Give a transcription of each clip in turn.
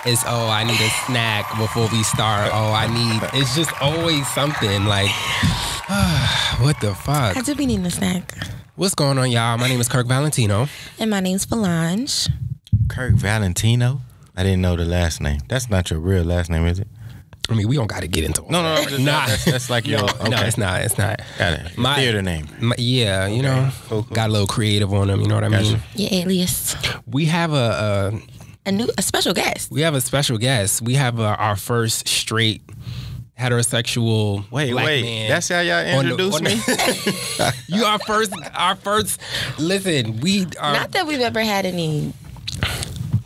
It's, oh, I need a snack before we start. Oh, it's just always something like, what the fuck? I do be needing a snack. What's going on, y'all? My name is Kirk Valentino. And my name's Falange. Kirk Valentino? I didn't know the last name. That's not your real last name, is it? I mean, we don't got to get into it. No. That's like your... Okay. No, it's not. Got it. My theater name. Yeah, you know. Cool. Got a little creative on them, you know what I mean? Your alias. We have a special guest. We have a special guest. We have our first straight heterosexual black man. That's how y'all introduce me? You are our first. Listen, we are. Not that we've ever had any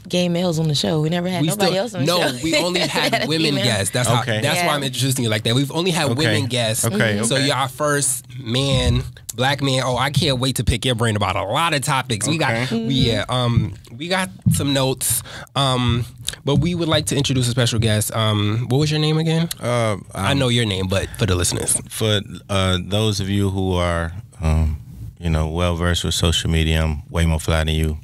gay males on the show. We never had nobody else on the show. No, we only had women guests. That's why I'm introducing you like that. We've only had women guests. Okay. So you're our first black man. Oh, I can't wait to pick your brain about a lot of topics. We got some notes. But we would like to introduce a special guest. What was your name again? I know your name, but for the listeners. For those of you who are well versed with social media, I'm way more fly than you.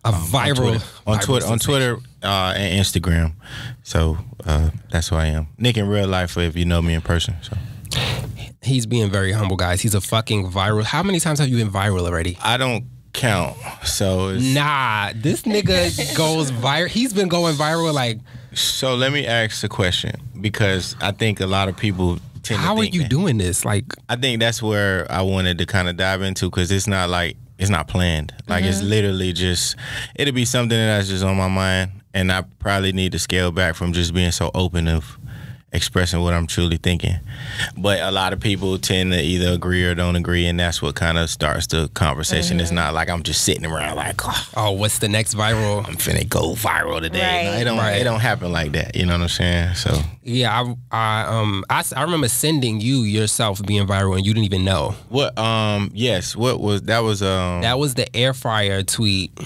Viral on Twitter and Instagram. So that's who I am. Nick in real life, if you know me in person. So he's being very humble, guys. He's a fucking viral. How many times have you been viral already? I don't count. So this nigga goes viral. He's been going viral like. So let me ask a question, because I think a lot of people tend to think, how are you doing this? Like, I think that's where I wanted to kind of dive into, because it's not planned. Like, it's literally just, it'll be something that's just on my mind, and I probably need to scale back from just being so open of expressing what I'm truly thinking. But a lot of people tend to either agree or don't agree, and that's what kind of starts the conversation. It's not like I'm just sitting around like, oh, what's the next viral? I'm finna go viral today. Right. No, it don't happen like that. You know what I'm saying? So yeah, I remember sending you yourself being viral and you didn't even know. What? Yes. What was that? That was the air fryer tweet.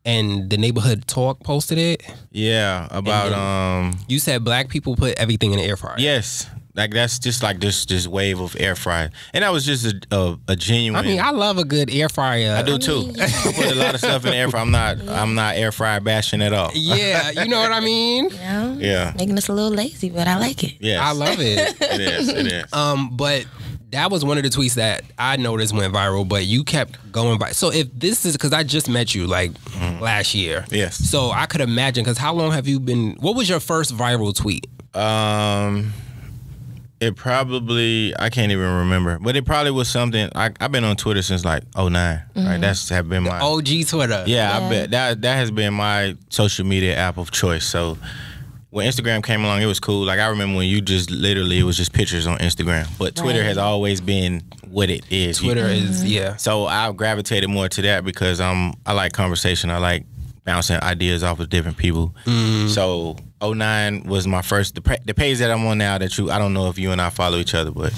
And the Neighborhood Talk posted it. Yeah, about you said black people put everything in the air fryer. Yes, like that's just like this wave of air fryer, and that was just a genuine. I mean, I love a good air fryer. I do too. I put a lot of stuff in the air fryer. I'm not air fryer bashing at all. Yeah, you know what I mean. Yeah, making us a little lazy, but I like it. Yeah, I love it. It is. But that was one of the tweets that I noticed went viral, but you kept going by. So if this is, because I just met you like last year. Yes. So I could imagine, because how long have you been, what was your first viral tweet? It probably, I can't even remember, but it probably was something, I've been on Twitter since like 2009, right? That's have been my OG Twitter. Yeah, I bet that has been my social media app of choice. So when Instagram came along, it was cool. Like, I remember when you just literally, it was just pictures on Instagram. But Twitter has always been what it is. Twitter is, yeah. So I gravitated more to that because I like conversation. I like bouncing ideas off of different people. So 2009 was my first, the page that I'm on now that I don't know if you and I follow each other, but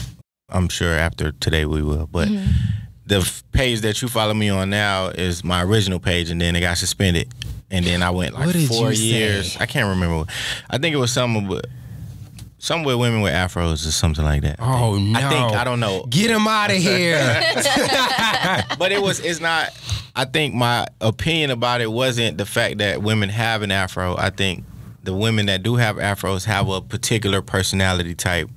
I'm sure after today we will. But the page that you follow me on now is my original page, and then it got suspended. And then I went like 4 years. I can't remember. I think it was something with women with afros or something like that. Oh no! I don't know. Get him out of here. But it's not. I think my opinion about it wasn't the fact that women have an afro. I think the women that do have afros have a particular personality type,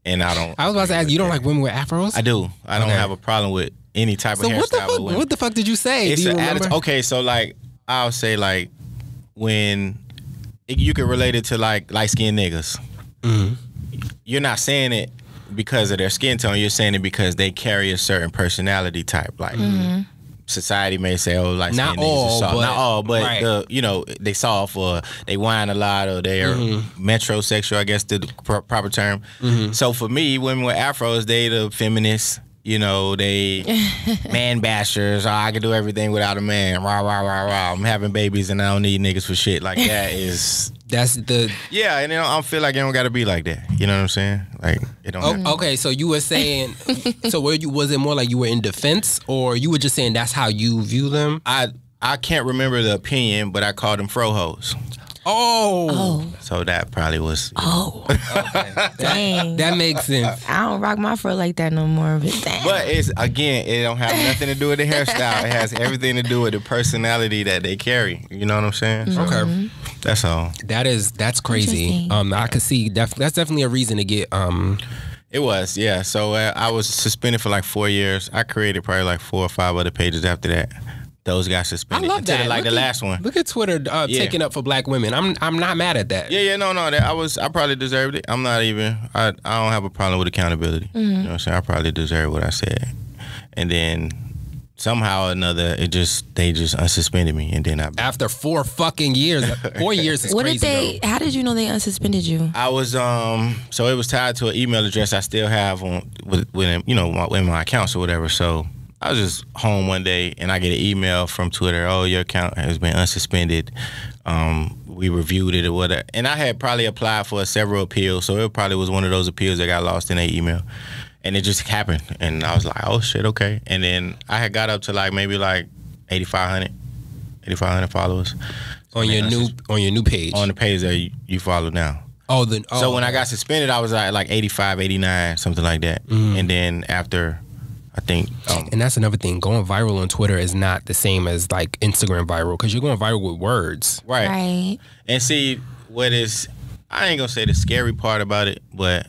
and I don't. I was about to ask, you don't like women with afros? I do. I don't have a problem with any type of hairstyle with women. What the fuck did you say? It's an attitude. Okay, so like, I'll say like, when you can relate it to like light-skinned niggas. You're not saying it because of their skin tone. You're saying it because they carry a certain personality type. Like, society may say, oh, light-skinned niggas are soft. Not all, but they soft, or they whine a lot, or they're metrosexual, I guess the proper term. So for me, women with afros, they the feminists. They man bashers. Oh, I can do everything without a man. Rah, rah, rah, rah. I'm having babies and I don't need niggas for shit. Like, that's the... Yeah, and I feel like it don't got to be like that. You know what I'm saying? Like, it don't Okay, so you were saying... so was it more like you were in defense, or you were just saying that's how you view them? I can't remember the opinion, but I called them fro hoes. Oh. So that probably was. Oh. Dang. That makes sense. I don't rock my fro like that no more. But damn. But it's again, it don't have nothing to do with the hairstyle. It has everything to do with the personality that they carry. You know what I'm saying? So, Okay. that's all. That's crazy. Interesting. I could see that's definitely a reason to get It was, yeah. So I was suspended for like 4 years. I created probably like 4 or 5 other pages after that. Those got I suspended. love Until that. Like Look the at- last one. Look at Twitter taking up for black women. I'm not mad at that. Yeah, no. I probably deserved it. I'm not even. I don't have a problem with accountability. You know what I'm saying? I probably deserved what I said. And then somehow or another, they just unsuspended me, and then After 4 fucking years, 4 years is what crazy. did they? How did you know they unsuspended you? I was so it was tied to an email address I still have on with in my accounts or whatever. So I was just home one day and I get an email from Twitter. Oh, your account has been unsuspended. We reviewed it or whatever. And I had probably applied for several appeals, so it probably was one of those appeals that got lost in that email. And it just happened, and I was like, oh shit, okay. And then I had got up to like maybe like 8,500 followers on your new page. on the page that you follow now. So when I got suspended, I was at like 85, 89, something like that. And then after, I think. And that's another thing. Going viral on Twitter is not the same as like Instagram viral, because you're going viral with words. Right. And see, I ain't gonna say the scary part about it, but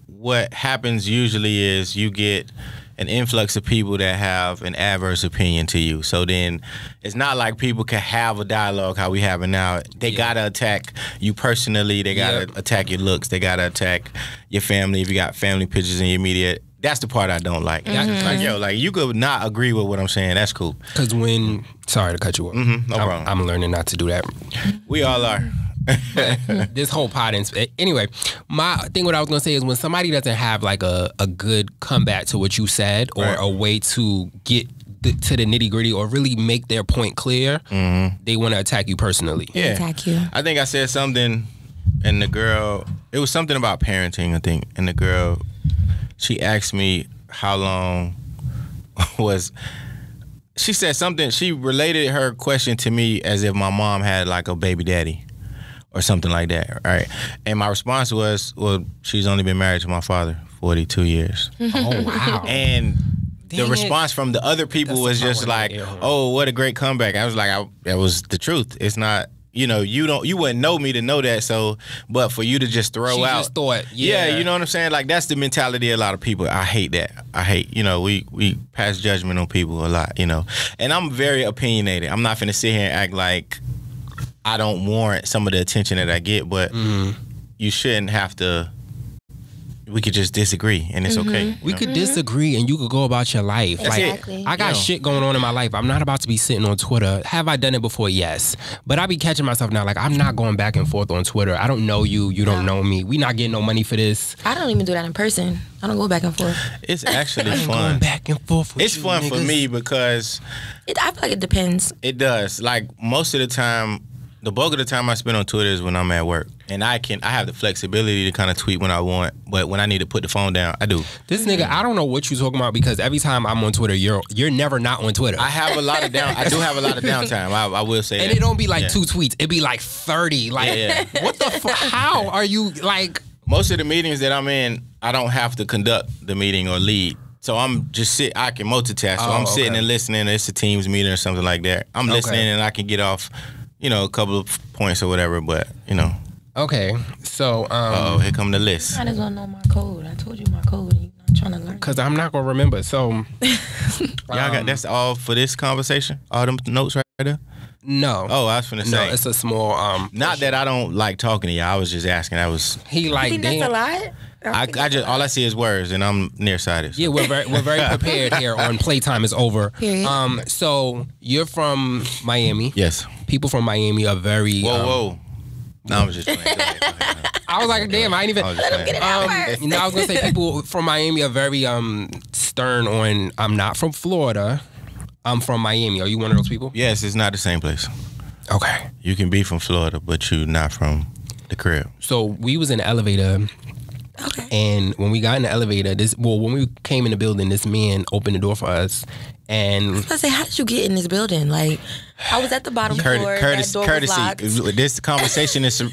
what happens usually is you get an influx of people that have an adverse opinion to you. So then it's not like people can have a dialogue how we have it now. They gotta attack you personally. They gotta attack your looks. They gotta attack your family if you got family pictures in your media. That's the part I don't like. Like you could not agree with what I'm saying. That's cool. Because sorry to cut you off. No problem. I'm learning not to do that. We all are. This whole pod anyway, my thing, what I was gonna say is when somebody doesn't have like a good comeback to what you said, or a way to get to the nitty gritty or really make their point clear, they want to attack you personally. Yeah, attack you. I think I said something, and the girl, it was something about parenting, I think, and the girl, she asked me how long she said something, she related her question to me as if my mom had like a baby daddy or something like that, right? And my response was, well, she's only been married to my father 42 years. Oh, wow. And the Dang response from the other people was just like, oh, what a great comeback. I was like, that was the truth. It's not, you wouldn't know me to know that. So, but for you to just throw out. Just thought, yeah, you know what I'm saying? Like, that's the mentality of a lot of people. I hate that. I hate, we pass judgment on people a lot, And I'm very opinionated. I'm not finna sit here and act like I don't warrant some of the attention that I get, but you shouldn't have to. We could just disagree, and it's okay. We could disagree, and you could go about your life. Exactly. I got shit going on in my life. I'm not about to be sitting on Twitter. Have I done it before? Yes. But I be catching myself now, like, I'm not going back and forth on Twitter. I don't know you. You don't know me. We not getting no money for this. I don't even do that in person. I don't go back and forth. It's actually Going fun. back and forth with It's you, fun for niggas. me because I feel like it depends. it does. Like, most of the time, the bulk of the time I spend on Twitter is when I'm at work. And I have the flexibility to kind of tweet when I want, but when I need to put the phone down, I do. This nigga, I don't know what you talking about, because every time I'm on Twitter, you're never not on Twitter. I have a lot of I do have a lot of downtime. I will say and that. it don't be like 2 tweets. It be like 30. Like, what the fuck? How are you, like... Most of the meetings that I'm in, I don't have to conduct the meeting or lead. So I'm just I can multitask. So I'm sitting and listening. It's a Teams meeting or something like that. I'm listening and I can get off, a couple of points or whatever, but, Okay, so... here come the list. Might as well know my code. I told you my code. You're not trying to learn. Because I'm not going to remember, so... Y'all got, that's all for this conversation? All them notes right there? No. Oh, I was finna say. No, it's a small... Not that I don't like talking to y'all. I was just asking. He like, You think damn. that's a lot? I just, all I see is words, and I'm nearsighted. So. Yeah, we're very prepared here on Playtime is over. Period. So you're from Miami. Yes. People from Miami are very... Whoa. No, I was just playing. Go ahead. I was like, damn, I ain't even... Get it I was going to say people from Miami are very stern on, I'm not from Florida. I'm from Miami. Are you one of those people? Yes, it's not the same place. Okay. You can be from Florida, but you're not from the crib. So we was in the elevator. Okay. And when we got in the elevator, when we came in the building, this man opened the door for us, And I say, how did you get in this building? Like, I was at the bottom floor. That door was locked. This conversation is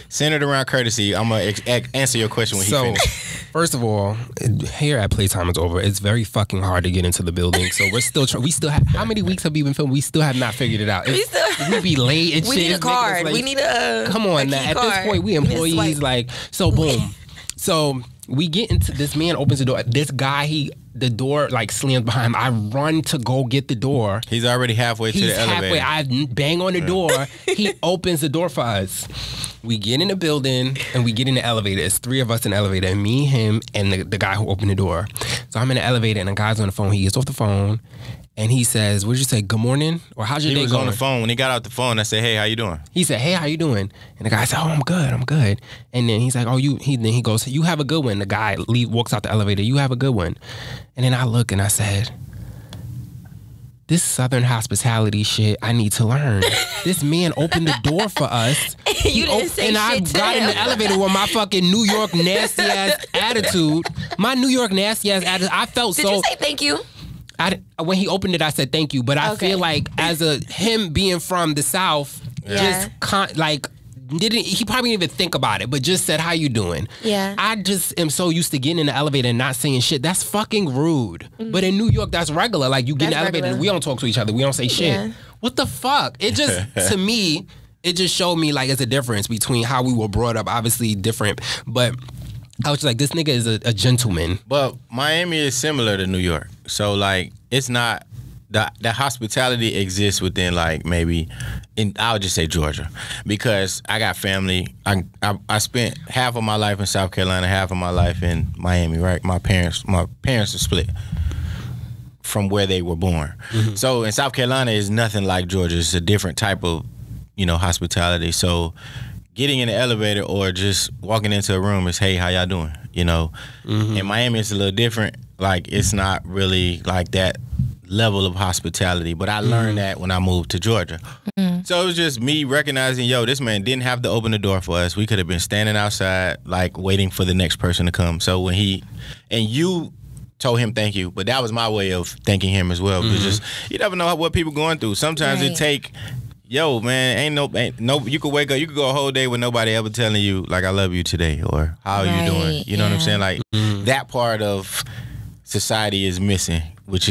centered around courtesy. I'm gonna answer your question when he finishes. First of all, here at Playtime is over. It's very fucking hard to get into the building. So we're still we still have, how many weeks have we been filming? We still have not figured it out. We be late and we shit. Need a card. Like, we need a come on now. At this point, we employees like so. Boom. So we get into this man opens the door. This guy the door like slams behind him. I run to go get the door. He's already halfway to the elevator. I bang on the door. He opens the door for us. We get in the building and we get in the elevator. It's 3 of us in the elevator, and me, him, and the guy who opened the door. So I'm in the elevator and the guy's on the phone. He gets off the phone and he says, "What'd you say? Good morning?" Or "How's your day going?" He was on the phone. When he got out the phone, I said, "Hey, how you doing?" He said, "Hey, how you doing?" And the guy said, "Oh, I'm good. And then he's like, "Oh, then he goes, "You have a good one." The guy walks out the elevator. "You have a good one." And then I look and I said, this Southern hospitality shit I need to learn. This man opened the door for us. You didn't say and shit I got in the elevator with my fucking New York nasty ass attitude. I felt Did you say thank you? When he opened it, I said thank you. But I feel like as him being from the South, he probably didn't even think about it, but just said, "How you doing?" Yeah. I just am so used to getting in the elevator and not saying shit. That's fucking rude. But in New York, that's regular. Like, you get in the elevator and we don't talk to each other. We don't say shit. Yeah. What the fuck? It just, to me, it just showed me like it's a difference between how we were brought up. Obviously different, but I was just like, this nigga is a gentleman. But Miami is similar to New York. So like, it's not, the hospitality exists within like maybe, I'll just say Georgia, because I got family. I spent half of my life in South Carolina, half of my life in Miami. Right, my parents are split from where they were born. Mm-hmm. So in South Carolina is nothing like Georgia. It's a different type of hospitality. So getting in the elevator or just walking into a room is, "Hey, how y'all doing?" Mm-hmm. In Miami it's a little different. Like, it's not really like that level of hospitality, but I learned that when I moved to Georgia. So it was just me recognizing, this man didn't have to open the door for us. We could have been standing outside like waiting for the next person to come. So when you told him thank you, but that was my way of thanking him as well, because just, you never know what people going through. Sometimes it take, man, ain't no, you could wake up, you could go a whole day with nobody ever telling you like, "I love you today," or "How are you doing?" You know what I'm saying? Like, that part of society is missing, which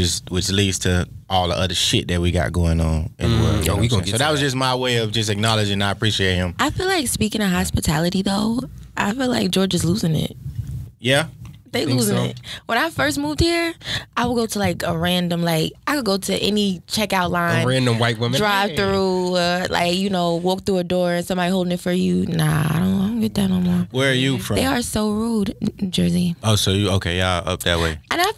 leads to all the other shit that we got going on in the world. So that was just my way of just acknowledging I appreciate him. I feel like, speaking of hospitality though, I feel like Georgia's losing it. Yeah. They losing it. When I first moved here, I would go to like a random, I could go to any checkout line. A random white woman. Drive through, walk through a door and somebody holding it for you. Nah, I don't get that no more. Where are you from? They are so rude, New Jersey. Oh, so y'all up that way. And I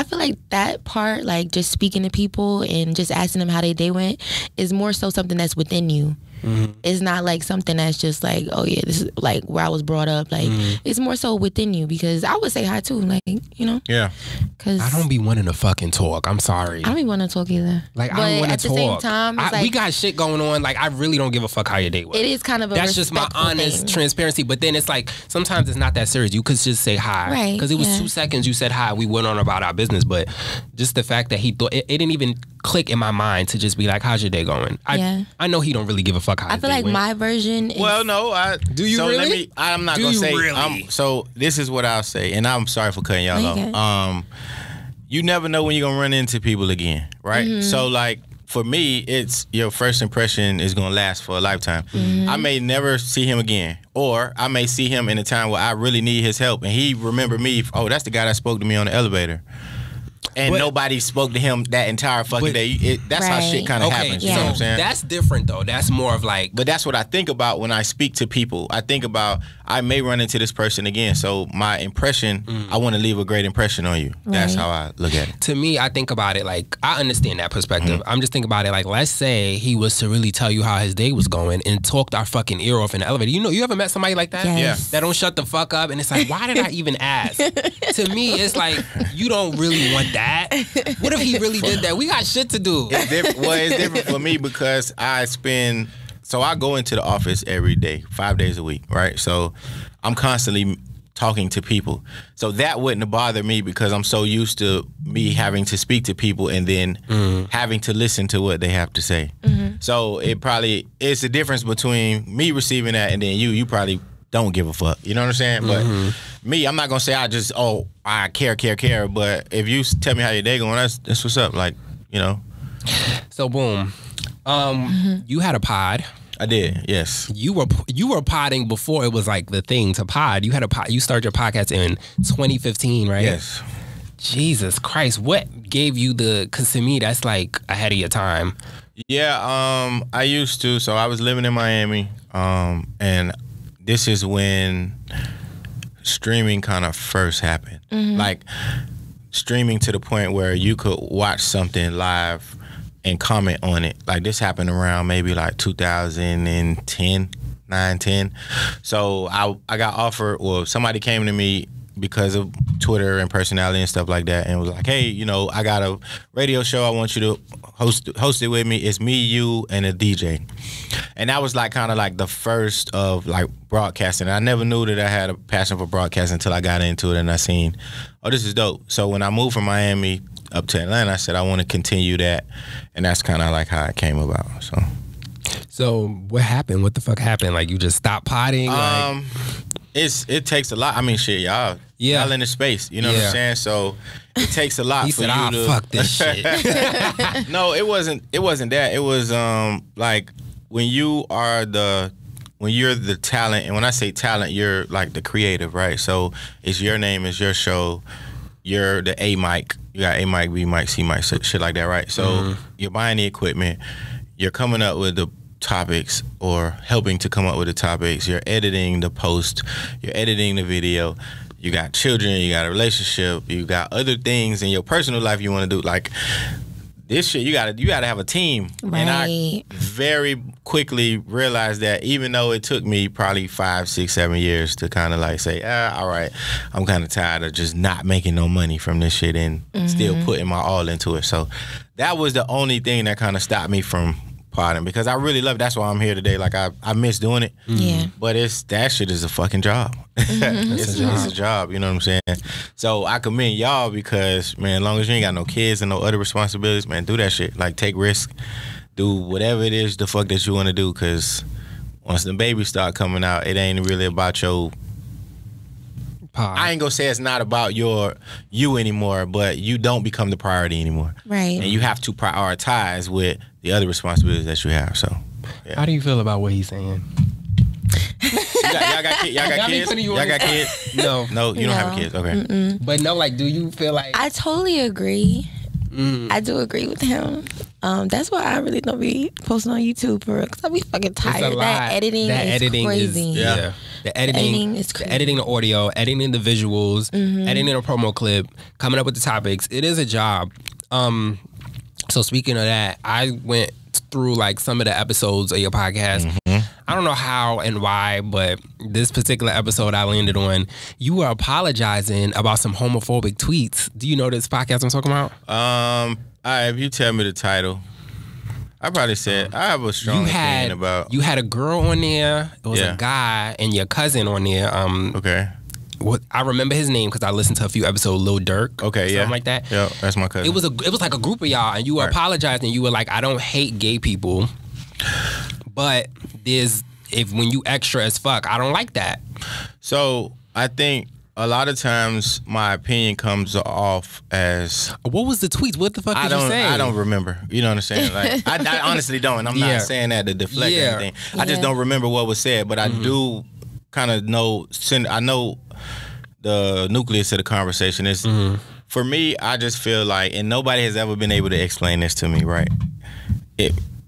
feel like that part, like just speaking to people and just asking them how their day went, is more so something that's within you. Mm-hmm. It's not like something that's just like, "Oh yeah, this is like where I was brought up." Like, it's more so within you, because I would say hi too, like, Yeah. Because I don't be wanting to fucking talk. I'm sorry. I don't be wanting to talk either. Like, I don't want to talk. At the same time, it's we got shit going on. Like, I really don't give a fuck how your day was. It is kind of that's just my honest transparency. But then it's like, sometimes it's not that serious. You could just say hi, right? Because it was 2 seconds. You said hi. We went on about our business. But just the fact that he thought it didn't even click in my mind to just be like, "How's your day going?" I know he don't really give a fuck how. I feel like my version is, well, no, do you really? I'm not gonna say. Really? So this is what I'll say, and I'm sorry for cutting y'all off. You never know when you're gonna run into people again, right? Mm-hmm. So like, for me, it's your first impression is gonna last for a lifetime. Mm-hmm. I may never see him again, or I may see him in a time where I really need his help, and he remember me. "Oh, that's the guy that spoke to me on the elevator." And nobody spoke to him that entire fucking day. That's how shit kind of happens. You know what I'm saying? That's different though. That's more of like. But that's what I think about when I speak to people. I think about, I may run into this person again. So my impression, I want to leave a great impression on you. Right. That's how I look at it. To me, I think about it like, I understand that perspective. Mm-hmm. I'm just thinking about it like, let's say he was to really tell you how his day was going and talked our fucking ear off in the elevator. You ever met somebody like that? Yes. Yeah. That don't shut the fuck up, and it's like, why did I even ask? To me, it's like, you don't really want that. What if he really did that? We got shit to do. It's different for me because I go into the office every day, 5 days a week, right? So I'm constantly talking to people. So that wouldn't have bothered me because I'm so used to me having to speak to people and then having to listen to what they have to say. So it's the difference between me receiving that and then you probably don't give a fuck. You know what I'm saying? But me, I'm not gonna say I care. But if you tell me how your day going, that's what's up. Like, you know. So boom, you had a pod. I did, yes. You were podding before it was like the thing to pod. You had you started your podcast in 2015, right? Yes. Jesus Christ, what gave you because to me that's like ahead of your time. Yeah, I used to. So I was living in Miami, and this is when streaming kind of first happened. Like streaming to the point where you could watch something live and comment on it. Like this happened around maybe like 2010, 9-10. So I got offered, well, somebody came to me because of Twitter and personality and stuff like that, and was like, hey, you know, I got a radio show, I want you to host it with me. It's me, you, and a DJ. And that was like kind of like the first of like broadcasting. I never knew that I had a passion for broadcasting until I got into it and I seen, oh, this is dope. So when I moved from Miami up to Atlanta, I said I want to continue that, and that's kind of like how it came about. So what happened? What the fuck happened? Like you just stopped potting? It takes a lot. I mean, shit, y'all in the space. You know what I'm saying? So it takes a lot for you to fuck this shit. No, it wasn't that. It was like when you're the talent, and when I say talent, you're like the creative, right? So it's your name, it's your show. You're the A mic. You got A mic, B mic, C mic, shit like that, right? So you're buying the equipment. You're coming up with the topics or helping to come up with the topics. You're editing the post. You're editing the video. You got children. You got a relationship. You got other things in your personal life you want to do. Like this shit, you gotta have a team. Right. And I very quickly realized that even though it took me probably 5, 6, 7 years to kind of like say, all right, I'm kind of tired of just not making no money from this shit and still putting my all into it. So that was the only thing that kind of stopped me from podding, because I really love it. That's why I'm here today. Like I miss doing it. Yeah. But that shit is a fucking job. It's a job, you know what I'm saying? So I commend y'all because, man, as long as you ain't got no kids and no other responsibilities, man, do that shit. Like take risks. Do whatever it is the fuck that you want to do, because once the babies start coming out, it ain't really about your pod. I ain't gonna say it's not about you anymore, but you don't become the priority anymore. Right. And you have to prioritize with the other responsibilities that you have. So yeah. How do you feel about what he's saying? Y'all got kids? Y'all got kids? No, you don't have kids. Okay. Mm-mm. But no, like, do you feel like I totally agree. I do agree with him. That's why I really don't be posting on YouTube for real, because I be fucking tired. That editing is crazy. The editing is crazy. The editing the audio, editing the visuals, editing a promo clip, coming up with the topics. It is a job. So speaking of that, I went through like some of the episodes of your podcast. I don't know how and why, but this particular episode I landed on, you were apologizing about some homophobic tweets. Do you know this podcast I'm talking about? All right, if you tell me the title, I probably said I have a strong opinion about. You had a girl on there, it was a guy, and your cousin on there. Okay. What I remember his name because I listened to a few episodes, Lil Durk. Okay, something like that. Yeah, that's my cousin. It was like a group of y'all, and you were apologizing. You were like, I don't hate gay people, but when you extra as fuck, I don't like that. So I think a lot of times my opinion comes off as, what was the tweets? What the fuck did you say? I don't remember. You know what I'm saying? Like I honestly don't. And I'm not saying that to deflect anything. I just don't remember what was said, but I do kind of know. I know the nucleus of the conversation is. For me, I just feel like, and nobody has ever been able to explain this to me, right?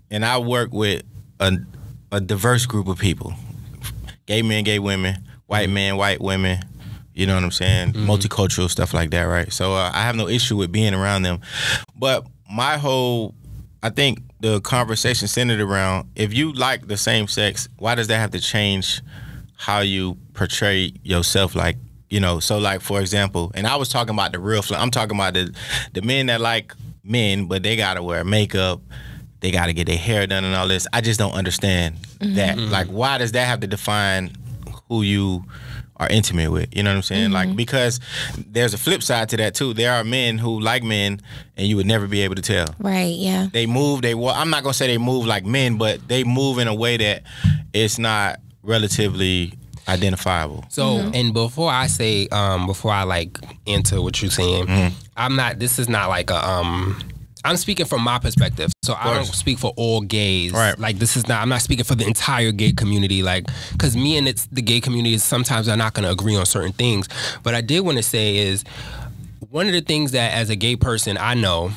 And I work with a diverse group of people: gay men, gay women, white men, white women. You know what I'm saying? Multicultural stuff like that, right? So I have no issue with being around them. But I think the conversation centered around, if you like the same sex, why does that have to change how you portray yourself? Like, you know, so like, for example, and I was talking about the real I'm talking about the men that like men, but they gotta wear makeup, they gotta get their hair done and all this. I just don't understand that. Like, why does that have to define who you are intimate with. You know what I'm saying? Like, because there's a flip side to that too. There are men who like men and you would never be able to tell. Right, yeah. They move, I'm not gonna say they move like men, but they move in a way that it's not relatively identifiable. So, and before I say, before I like enter what you're saying, this is not like I'm speaking from my perspective. So I don't speak for all gays. Right. Like I'm not speaking for the entire gay community. Like, cause me and the gay community sometimes are not going to agree on certain things. But I did want to say is one of the things that as a gay person, I know,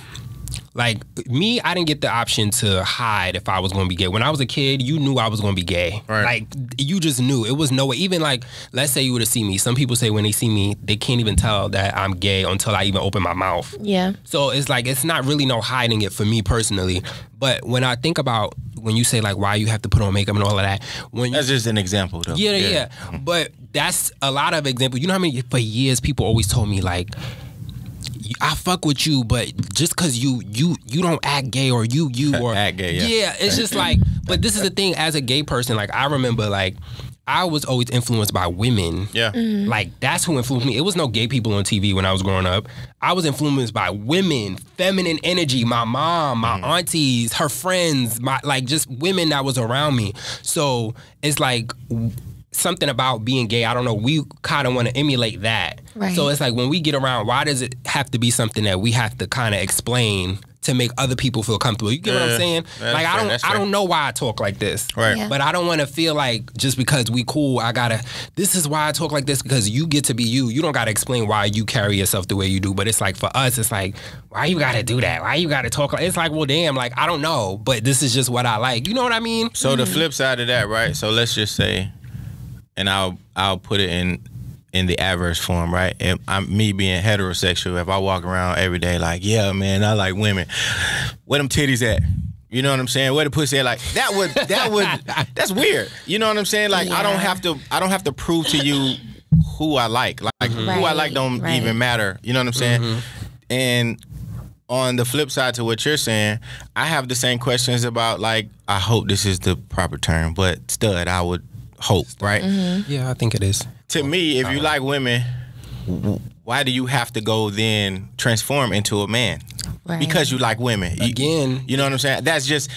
like me, I didn't get the option to hide if I was going to be gay. When I was a kid, you knew I was going to be gay. Right. Like you just knew. It was no way. Even like, let's say you were to see me. Some people say when they see me, they can't even tell that I'm gay until I even open my mouth. Yeah. So it's like, it's not really no hiding it for me personally. But when I think about when you say like why you have to put on makeup and all of that, that's just an example though. Yeah. But that's a lot of examples. You know how many for years people always told me like, I fuck with you, but just because you don't act gay or you or act gay, it's just like. But this is the thing. As a gay person, like I remember, like I was always influenced by women. Yeah, like that's who influenced me. It was no gay people on TV when I was growing up. I was influenced by women, feminine energy. My mom, my aunties, her friends, my like just women that was around me. So it's like. Something about being gay, I don't know, we kind of want to emulate that. Right. So it's like when we get around, why does it have to be something that we have to kind of explain to make other people feel comfortable? You get what I'm saying? Like I don't know why I talk like this. Right. Yeah. But I don't want to feel like just because we cool, this is why I talk like this, because you get to be you. You don't got to explain why you carry yourself the way you do. But it's like for us, it's like, why you got to do that? Why you got to talk like, it's like, well, damn, like, I don't know, but this is just what I like. You know what I mean? So the flip side of that, right? So let's just say, and I'll put it in the adverse form, right? If me being heterosexual, if I walk around every day like, yeah, man, I like women. Where them titties at? You know what I'm saying? Where the pussy at? Like that would that's weird. You know what I'm saying? Like I don't have to prove to you who I like. Like who I like don't even matter. You know what I'm saying? And on the flip side to what you're saying, I have the same questions about like, I hope this is the proper term, but stud, I would hope, right? Yeah, I think it is. To me, if you like women, why do you have to go then transform into a man? Right. Because you like women. Again, you know what I'm saying? That's just.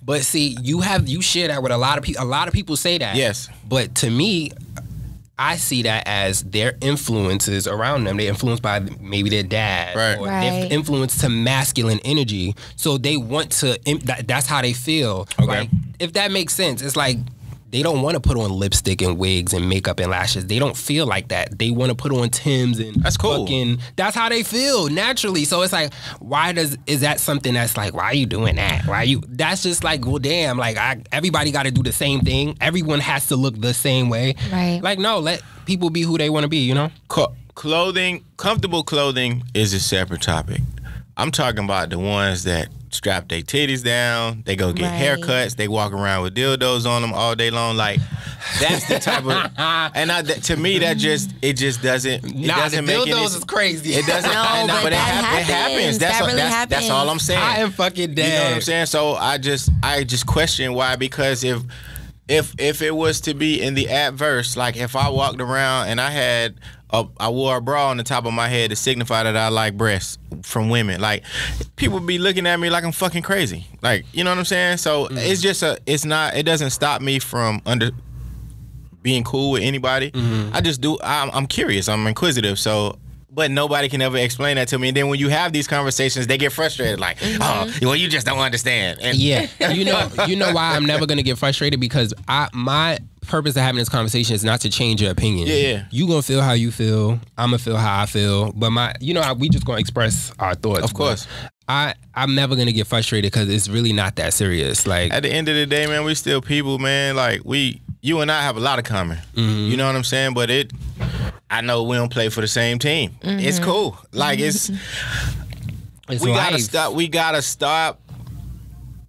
But see, you share that with a lot of people. A lot of people say that. Yes. But to me, I see that as their influences around them. They're influenced by maybe their dad. Right. Or they're influenced to masculine energy. So they want to, that's how they feel. Okay. Like, if that makes sense, it's like, they don't want to put on lipstick and wigs and makeup and lashes. They don't feel like that. They want to put on Timbs and that's cool. That's how they feel naturally. So it's like, is that something that's like, why are you doing that? That's just like, well, damn, like everybody got to do the same thing. Everyone has to look the same way. Right. Like, no, let people be who they want to be, you know? Clothing, comfortable clothing is a separate topic. I'm talking about the ones that strap their titties down, they go get haircuts, they walk around with dildos on them all day long. Like that's the type of, and to me that just doesn't make any sense. Dildos is crazy. It doesn't, but it happens. That's all I'm saying. I am fucking dead. You know what I'm saying? So I just question why, because if it was to be in the adverse, like if I walked around and I wore a bra on the top of my head to signify that I like breasts from women, like people be looking at me like I'm fucking crazy. Like, you know what I'm saying? So it's just it doesn't stop me from being cool with anybody. I just I'm curious, I'm inquisitive, so. But nobody can ever explain that to me. And then when you have these conversations, they get frustrated. Like, oh, well, you just don't understand. And yeah, you know why I'm never gonna get frustrated, because my purpose of having this conversation is not to change your opinion. Yeah. You gonna feel how you feel. I'm gonna feel how I feel. But we just gonna express our thoughts. Of course. I'm never gonna get frustrated because it's really not that serious. Like at the end of the day, man, we still people, man. Like you and I have a lot of common. You know what I'm saying? But I know we don't play for the same team. It's cool. Like we gotta stop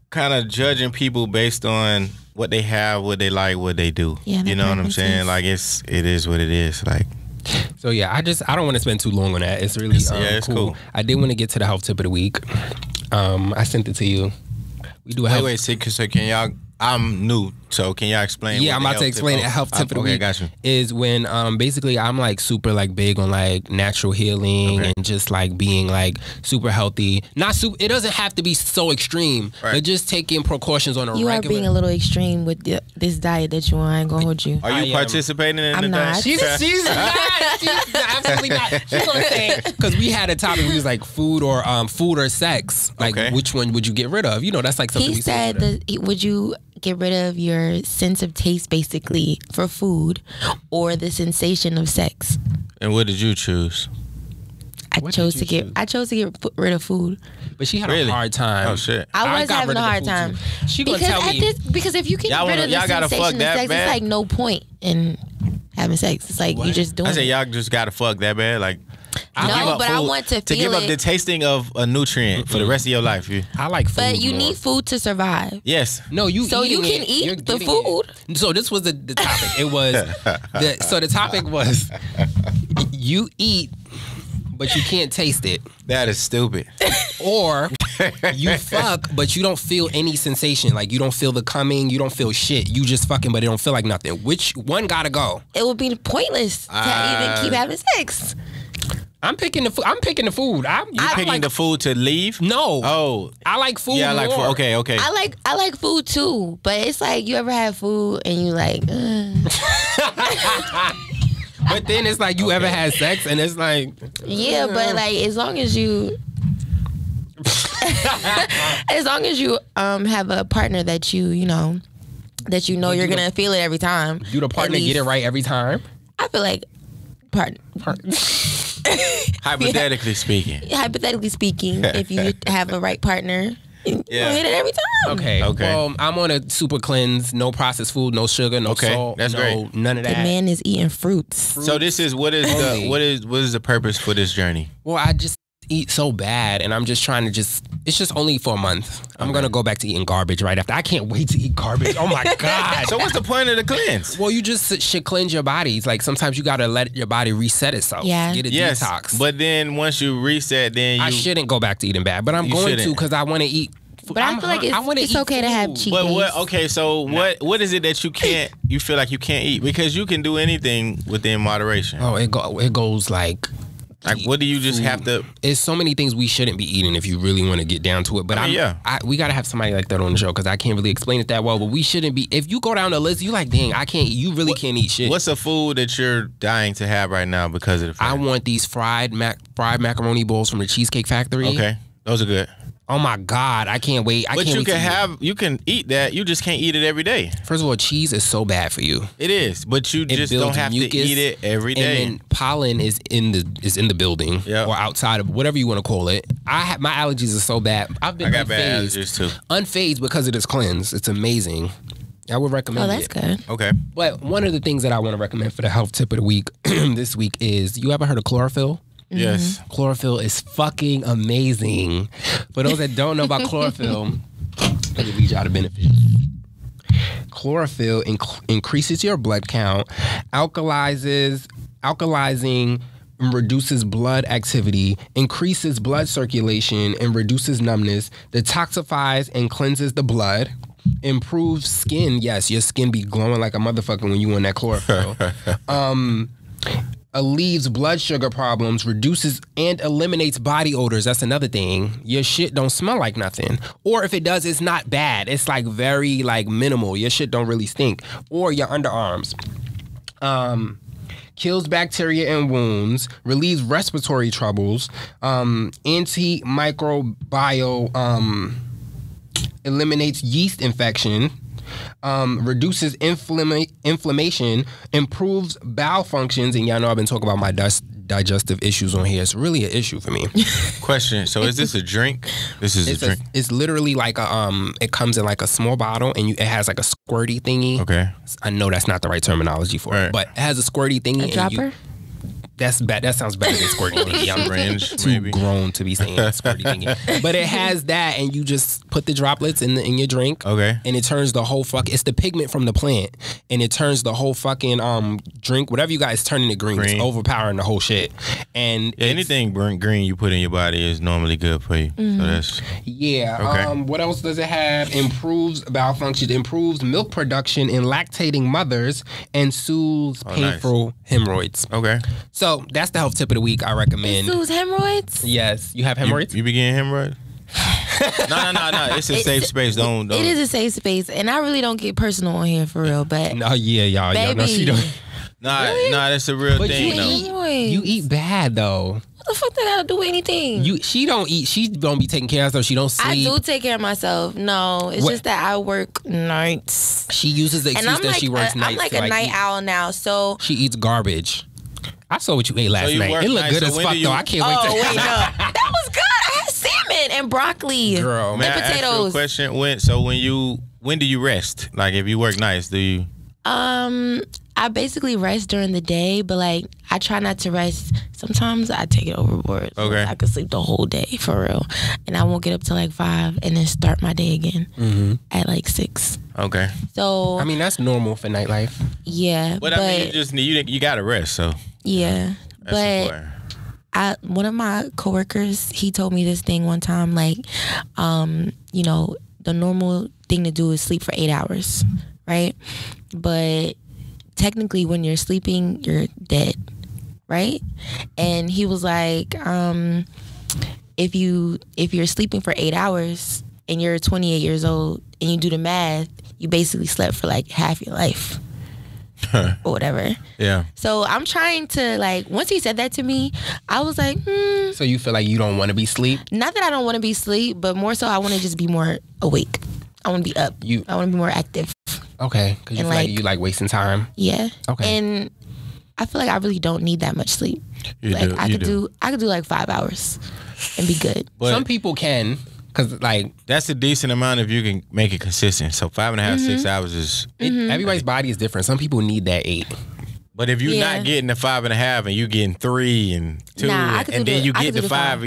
kind of judging people based on what they have, what they like, what they do. Yeah, you know what I'm saying? Like it is what it is. Like. So yeah, I don't want to spend too long on that. It's really it's cool. I did want to get to the health tip of the week. I sent it to you. We do a health. Wait, so can y'all I'm new, so can y'all explain? Yeah, I'm about to explain it. Health tip of the week got you. is when basically I'm like super like big on like natural healing and just like being like super healthy. Not super. It doesn't have to be so extreme, but just taking precautions on a regular. You are being a little extreme with this diet that you on. I ain't gonna hold you. Are you participating in the diet? She's not. She's absolutely not. She's gonna say because we had a topic. We was like food or sex. Like which one would you get rid of? You know, that's like something. He said would you get rid of your sense of taste basically for food or the sensation of sex? And what did you choose? I chose to get rid of food. But she had a hard time. Oh shit! I was having a hard time. She gonna tell me because if you get rid of the sensation of sex, it's like no point in having sex. It's like you just doing. I said y'all just gotta fuck that bad, like. No, but I want to give up the tasting of a nutrient for the rest of your life. I like food, but you need food to survive. Yes. No, you can eat the food. So this was the topic. It was so the topic was you eat, but you can't taste it. That is stupid. Or you fuck, but you don't feel any sensation. Like you don't feel the coming, you don't feel shit. You just fucking, but it don't feel like nothing. Which one gotta go? It would be pointless to even keep having sex. I'm picking the food. I'm picking the food. You picking the food to leave? No. Oh, I like food. Yeah, I like food. Okay. I like food too, but it's like you ever have food and you like. But then it's like you ever had sex and it's like. Yeah, but like as long as you. As long as you have a partner that you know you're gonna feel it every time. Do the partner get it right every time? I feel like partner. Hypothetically speaking, if you have a right partner, you hit it every time. Okay. Well, I'm on a super cleanse, no processed food, no sugar, no salt, that's great. None of that. The man is eating fruits. So this is what is the purpose for this journey? Well, I just eat so bad, and I'm just trying to it's just only for a month. I'm gonna go back to eating garbage right after. I can't wait to eat garbage. Oh my god! So what's the point of the cleanse? Well, you just should cleanse your body. It's like sometimes you gotta let your body reset itself. Yeah. Get a detox. But then once you reset, then I shouldn't go back to eating bad, but I'm going to because I want to eat. But I feel like it's okay to have cheat days. What is it that you feel like you can't eat? Because you can do anything within moderation. Oh, it goes like what do you just have to? It's so many things we shouldn't be eating if you really want to get down to it. But we got to have somebody like that on the show because I can't really explain it that well. But we shouldn't be. If you go down the list, you like, dang, I can't. You really can't eat shit. What's a food that you're dying to have right now because of the fact? I want these fried macaroni bowls from the Cheesecake Factory. Okay, those are good. Oh my God, I can't wait. You can eat that. You just can't eat it every day. First of all, cheese is so bad for you. It is, but you just don't have to eat it every day. And then pollen is in the building or outside of whatever you want to call it. My allergies are so bad. I got bad allergies too. Unfazed because of this cleanse. It's amazing. I would recommend it. Oh, that's good. Okay. But one of the things that I want to recommend for the health tip of the week this week is, you ever heard of chlorophyll? Yes. Chlorophyll is fucking amazing. For those that don't know about chlorophyll, let me read y'all the benefits. Chlorophyll increases your blood count, alkalizing, reduces blood activity, increases blood circulation, and reduces numbness, detoxifies and cleanses the blood, improves skin. Yes, your skin be glowing like a motherfucker when you on that chlorophyll. Alleviates blood sugar problems, reduces and eliminates body odors. That's another thing. Your shit don't smell like nothing. Or if it does, it's not bad. It's like very like minimal. Your shit don't really stink. Or your underarms. Kills bacteria and wounds, relieves respiratory troubles, antimicrobial, eliminates yeast infection, reduces inflammation, improves bowel functions, and y'all know I've been talking about my digestive issues on here. It's really an issue for me. Question: so is this a drink? This is a drink. It's literally like a it comes in like a small bottle, and it has like a squirty thingy. Okay. I know that's not the right terminology for it, but it has a squirty thingy. A dropper. That's bad. That sounds better than squirty thingy. I'm Syringe, too maybe. grown to be saying squirty thingy. But it has that, and you just put the droplets in your drink. Okay. And it turns the whole it's the pigment from the plant, and it turns the whole fucking drink, whatever you guys turn into green. It's overpowering the whole shit. And anything green you put in your body is normally good for you. So that's okay. What else does it have? Improves bowel function, improves milk production in lactating mothers, and soothes painful hemorrhoids. Okay. So that's the health tip of the week. I recommend. It soothes hemorrhoids? Yes. You have hemorrhoids? You be getting hemorrhoids? No. It's a safe space. Don't. It is a safe space, and I really don't get personal on here for real. But no, y'all know she don't. Nah, that's a real thing though. You eat bad though. What the fuck that got to do with anything? She don't eat. She don't be taking care of herself. She don't sleep. I do take care of myself. No, it's just that I work nights. She uses the excuse that she works nights. I'm like a night owl now, so she eats garbage. I saw what you ate last night. It looked good as fuck though. I can't wait to. Oh wait, no, that was good. I had salmon and broccoli. Girl, and man, potatoes. I ask you a question. When do you rest? Like if you work nights, do you? I basically rest during the day, but like I try not to rest. Sometimes I take it overboard. Okay. I could sleep the whole day for real, and I won't get up till like 5 and then start my day again at like 6. Okay. So I mean that's normal for nightlife. Yeah, but I mean you gotta rest. So yeah, that's but important. One of my coworkers, he told me this thing one time, like, you know, the normal thing to do is sleep for 8 hours, right? But technically when you're sleeping, you're dead, right? And he was like, if you're sleeping for 8 hours and you're 28 years old and you do the math, you basically slept for like half your life. Or whatever. Yeah. So I'm trying to like, once he said that to me, I was like, So you feel like you don't want to be asleep? Not that I don't want to be asleep, but more so I want to just be more awake. I want to be up. I want to be more active. Okay. Because you feel like you like wasting time? Yeah. Okay. And I feel like I really don't need that much sleep. I could do like 5 hours and be good. But some people can. Cause like that's a decent amount if you can make it consistent. So 5.5, 6 hours is. Everybody's body is different. Some people need that 8. But if you're not getting the 5.5 and you getting 3 and 2, and then you get the 5,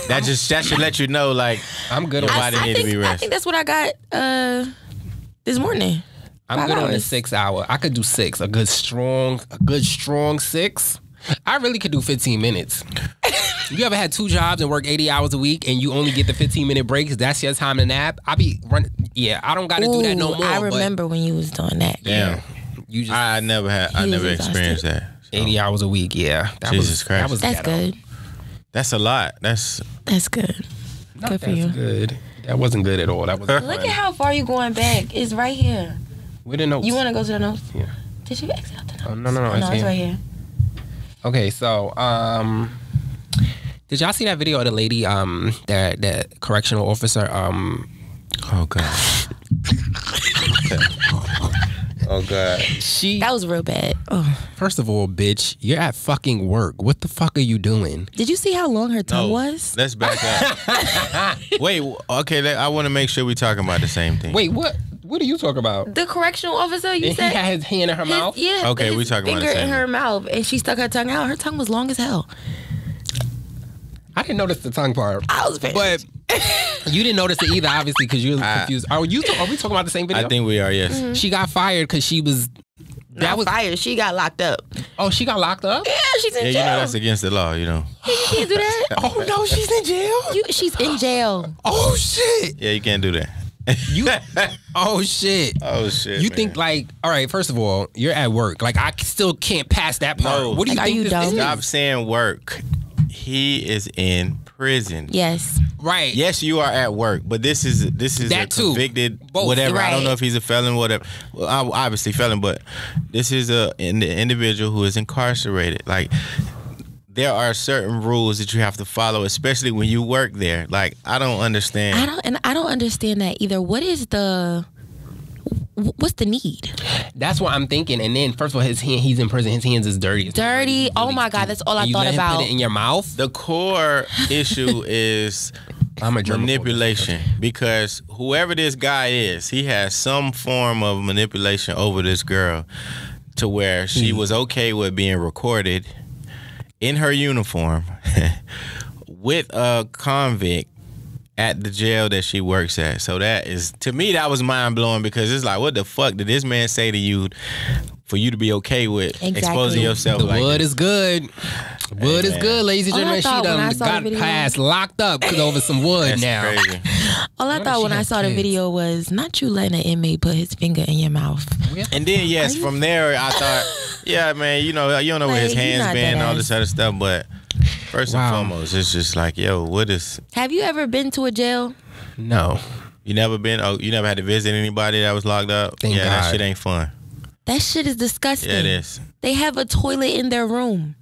that should let you know like I'm good on body need to be rested. I think that's what I got this morning. I'm good on the 6 hour. I could do 6. A good strong 6. I really could do 15 minutes. You ever had 2 jobs and work 80 hours a week and you only get the 15-minute breaks? That's your time to nap. I be running. Yeah, I don't got to do that no more. I remember when you was doing that. Damn. You just, I never experienced that. So. 80 hours a week. Yeah. Jesus Christ. That's good. That's a lot. That's good. Good for you. Good. That wasn't good at all. That was. Look at how far you going back. It's right here. Where the notes? You want to go to the notes? Yeah. Did you exit out the notes? Oh, no. No, it's right here. Okay, so did y'all see that video of the lady that correctional officer oh god. Oh god. That was real bad. Oh. First of all, bitch, you're at fucking work. What the fuck are you doing? Did you see how long her tongue was? Let's back up. Wait, okay, I want to make sure we're talking about the same thing. Wait, what? What are you talking about? The correctional officer, you and said? He had his hand in her mouth? Yeah. Okay, we talking about the finger same in her mouth, and she stuck her tongue out. Her tongue was long as hell. I didn't notice the tongue part. I was very. But you didn't notice it either, obviously, because you're confused. Are we talking about the same video? I think we are, yes. Mm-hmm. She got fired because she was... That was fired. She got locked up. Oh, she got locked up? Yeah, she's in jail. Yeah, you know that's against the law, you know. You can't do that. Oh, no, she's in jail? She's in jail. Oh, shit. Yeah, you can't do that. Oh shit! Oh shit! You man. think like, all right? First of all, you're at work. Like, I still can't pass that part. No. What do you Like, think? are you this dumb? is? Stop saying work. He is in prison. Yes. Right. Yes, you are at work, but this is That a too. convicted Both. whatever. I don't Right. know if he's a felon, whatever. Well, obviously felon, but this is an individual who is incarcerated. Like, there are certain rules that you have to follow, especially when you work there. Like, I don't understand. I don't understand that either. What's the need? That's what I'm thinking. And then, first of all, he's in prison. His hands is dirty. Dirty. Oh my God, that's all I thought You let him about. put it in your mouth. The core issue is I'm a germaphobe. manipulation, because whoever this guy is, he has some form of manipulation over this girl to where she was okay with being recorded in her uniform with a convict at the jail that she works at. So that is, to me, that was mind blowing, because it's like, what the fuck did this man say to you for you to be okay with exposing yourself? The like wood this? is good. Wood is good, ladies and gentlemen. She done got past locked up over some wood. That's now. Crazy. All I thought when I saw the video was not you letting an inmate put his finger in your mouth. And then yes, from there I thought, yeah, man, you know, you don't know where his hands been and all this other stuff, but first and foremost, it's just like, yo, what is? Have you ever been to a jail? No. You never been? Oh, you never had to visit anybody that was locked up? Thank God. That shit ain't fun. That shit is disgusting. Yeah, it is. They have a toilet in their room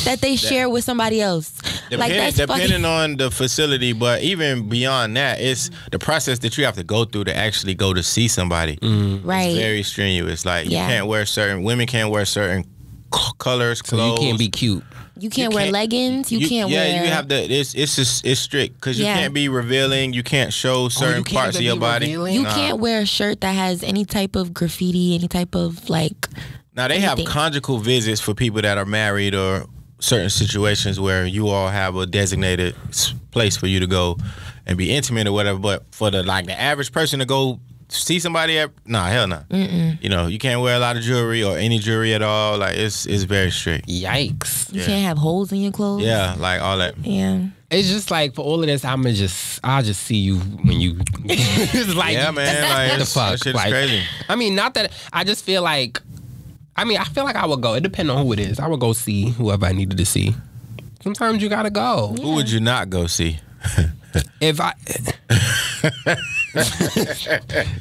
that they share with somebody else. Depending on the facility, but even beyond that, it's the process that you have to go through to actually go to see somebody. Right. It's very strenuous. Like you can't wear women can't wear certain colors, clothes. So you can't be cute. You can't wear leggings. You can't wear. Yeah, you have to. It's strict because you can't be revealing. You can't show certain parts of your body. You can't wear a shirt that has any type of graffiti, any type of like. Now they have conjugal visits for people that are married or certain situations where you all have a designated place for you to go and be intimate or whatever. But for the average person to go see somebody hell no. You know, you can't wear a lot of jewelry or any jewelry at all. Like it's very strict. Yikes. You can't have holes in your clothes. Yeah, like all that. Yeah. It's just like, for all of this, I'll just see you when you. It's like, yeah, man. Like, what the fuck? That shit's like, crazy. I mean, not that I just feel like. I mean, I feel like I would go. It depends on who it is. I would go see whoever I needed to see. Sometimes you gotta go. Who would you not go see? If I.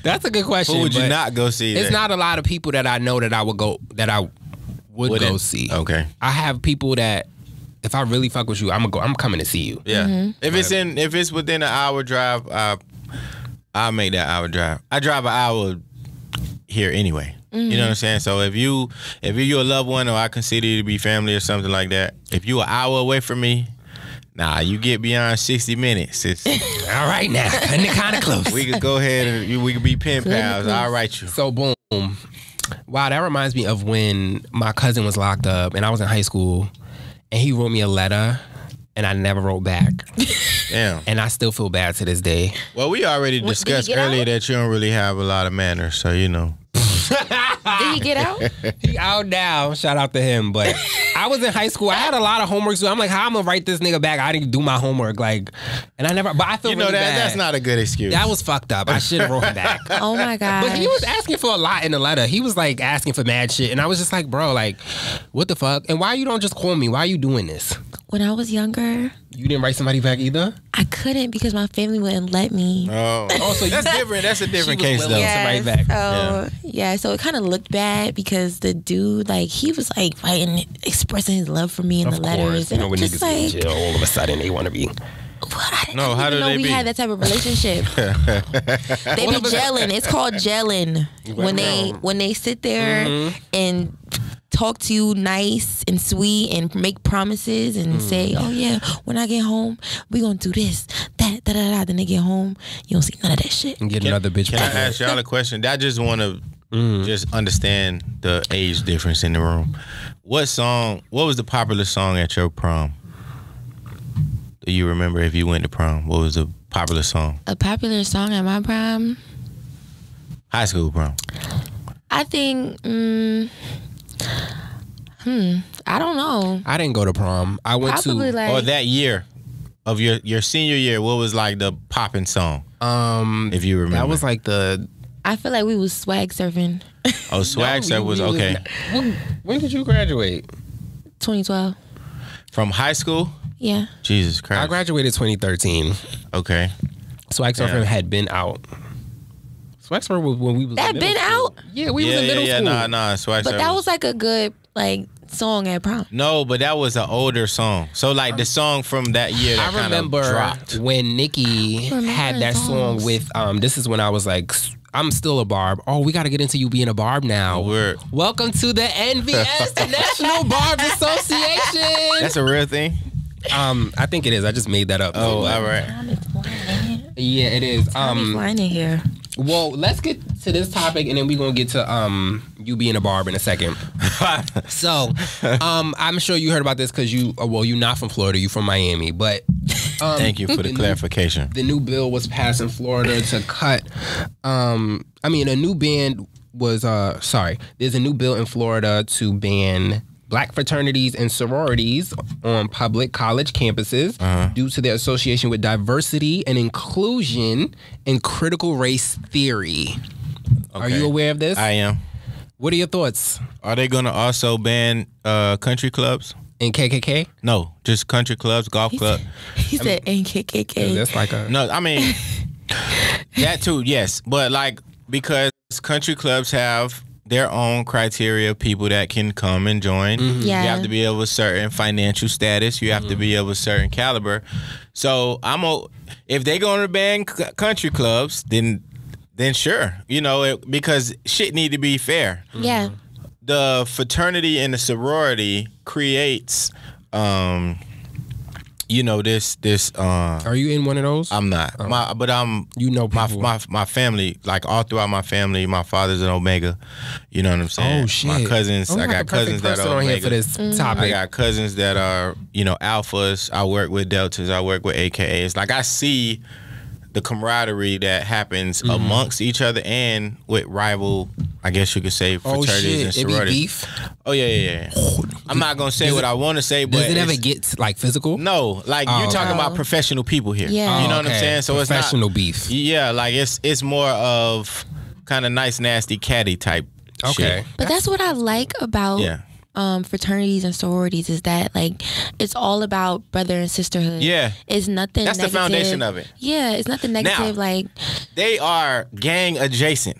That's a good question. Who would you not go see? It's not a lot of people that I know that I would go, that I would go see. Okay. I have people that, if I really fuck with you, I'm coming to see you. Yeah. If it's within an hour drive, I'll make that hour drive. I drive an hour here anyway. You know what I'm saying? So if you're a loved one, or I consider you to be family or something like that, if you an hour away from me, nah, you get beyond 60 minutes. It's all right now, kind of close. We could go ahead and we could be pen pals. I'll write you. So boom. Wow, that reminds me of when my cousin was locked up and I was in high school, and he wrote me a letter and I never wrote back. Damn. And I still feel bad to this day. Well, we already discussed earlier that you don't really have a lot of manners, so you know. Did he get out? He out now. Shout out to him. But I was in high school. I had a lot of homework, so I'm like, how I'm gonna write this nigga back? I didn't do my homework, and I never. But I feel really bad. That's not a good excuse. That was fucked up. I should have wrote him back. Oh my god. But he was asking for a lot in the letter. He was like asking for mad shit, and I was just like, bro, like, what the fuck? And why you don't just call me? Why are you doing this? When I was younger, you didn't write somebody back either? I couldn't because my family wouldn't let me. Oh, so that's different. That's a different case though. Yeah, back. So it kind of looked bad because the dude, like, he was like fighting, expressing his love for me in the letters. You know, when just niggas like, in jail, all of a sudden they want to be. No, how do they be? We had that type of relationship. They be gelling. It's called gelling. When they sit there and talk to you nice and sweet and make promises and say, oh yeah, when I get home, we gonna do this, that, da da da. Then they get home, you don't see none of that shit. And get another bitch. Can I ask y'all a question? I just want to just understand the age difference in the room. What was the popular song at your prom? Do you remember if you went to prom? What was the popular song? A popular song at my prom? High school prom. I think, I don't know. I didn't go to prom. I went Probably to... or that year of your senior year, what was like the popping song? If you remember. That was like the... I feel like we was swag surfing. Oh, swag surf was okay. When did you graduate? 2012. From high school? Yeah. Jesus Christ. I graduated 2013. Okay. Swag surfing had been out. Swag surfing was when we was that in been school. out? Yeah, we was in middle school. Nah, swag surfing. But that was like a good song at prom. No, but that was an older song. So like the song from that year that kind of dropped. When Nicki had that song with this is when I was like, I'm still a barb. Oh, we got to get into you being a barb now. Word. Welcome to the NVS, the National Barbs Association. That's a real thing? I think it is. I just made that up. Oh, all right. Yeah, it is. Flying in here. Well, let's get to this topic, and then we're gonna get to you being a barb in a second. So, I'm sure you heard about this because you're not from Florida, you're from Miami, but thank you for the clarification. The new bill was passed in Florida to cut. A new ban was There's a new bill in Florida to ban black fraternities and sororities on public college campuses due to their association with diversity and inclusion and critical race theory. Okay. Are you aware of this? I am. What are your thoughts? Are they going to also ban country clubs? And KKK? No, just country clubs, golf club. He said KKK. That's like a... No, I mean, that too, yes. But like, because country clubs have their own criteria of people that can come and join. Mm-hmm. Yeah. You have to be of a certain financial status. You have to be of a certain caliber. So if they going to ban country clubs, then sure, because shit need to be fair. Yeah. The fraternity and the sorority creates this. Are you in one of those? I'm not. But I'm. My family, like all throughout my family, my father's an Omega. You know what I'm saying? Oh shit. My cousins, I got cousins that are on here Omega. for this topic. I got cousins that are Alphas. I work with Deltas. I work with AKAs. Like I see the camaraderie that happens amongst each other and with rival, I guess you could say, fraternities and sororities. It be beef? Oh yeah. I'm not gonna say what I want to say, but does it ever get like physical? No, like you're talking about professional people here. Yeah. You know what I'm saying? So professional it's not beef. Yeah, like it's more of kind of nice, nasty, catty type. Okay, shit. But that's what I like about fraternities and sororities is that like it's all about brother and sisterhood. Yeah, it's nothing. That's negative. the foundation of it. Yeah, it's nothing negative. Now, like they are gang adjacent.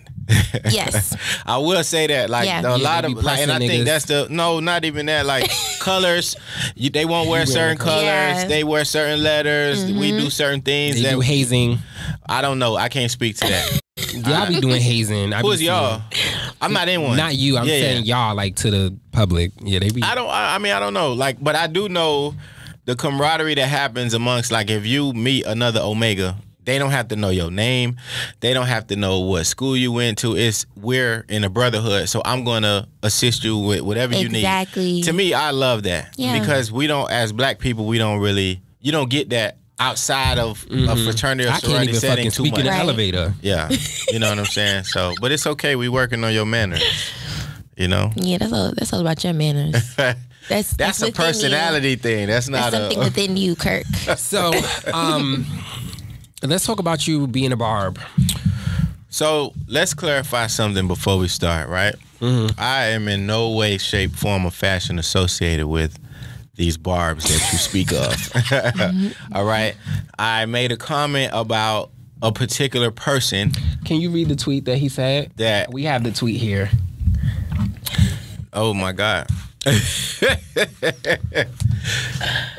Yes, I will say that. Like a lot of, like, and I think that's not even that. Like colors, they won't wear certain colors. Yeah. They wear certain letters. We do certain things. They do hazing. I don't know. I can't speak to that. Y'all be doing hazing. Who's y'all? I'm not in one. Not you. I'm saying y'all, like to the public. Yeah, they be. I don't know. Like, but I do know the camaraderie that happens amongst, like, if you meet another Omega, they don't have to know your name. They don't have to know what school you went to. We're in a brotherhood, so I'm gonna assist you with whatever you need. Exactly. To me, I love that because we don't, as black people, you don't get that outside of a fraternity or sorority setting too much. I can't even fucking speak in an elevator. Yeah, you know what I'm saying. So, but it's okay. We working on your manners. Yeah, that's all about your manners. That's a personality thing. That's not something within you, Kirk. So, let's talk about you being a barb. So let's clarify something before we start, right? Mm-hmm. I am in no way, shape, form, or fashion associated with these barbs that you speak of. All right? I made a comment about a particular person. Can you read the tweet that he said? That we have the tweet here. Oh my God.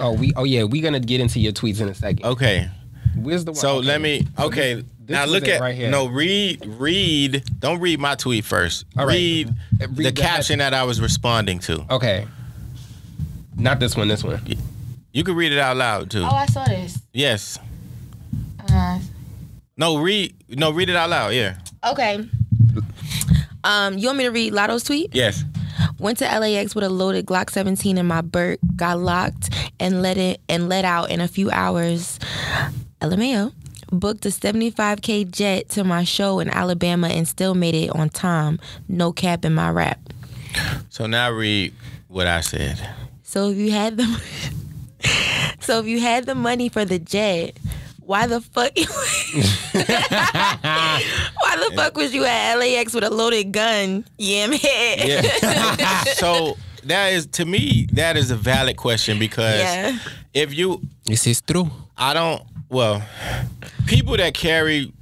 We're gonna get into your tweets in a second. Okay. Where's the one? So let me now look at right here. No, read don't read my tweet first. All right. Read the caption that I was responding to. Okay. Not this one, this one. You can read it out loud too. Oh, I saw this. Yes. Read it out loud, yeah. Okay. You want me to read Lotto's tweet? Yes. Went to LAX with a loaded Glock 17 in my Burt, got locked and let out in a few hours. LMAO. Booked a $75K jet to my show in Alabama and still made it on time. No cap in my rap. So now read what I said. So if you had the money for the jet, why the fuck was you at LAX with a loaded gun? Yeah. So that is a valid question because if you this is true. People that carry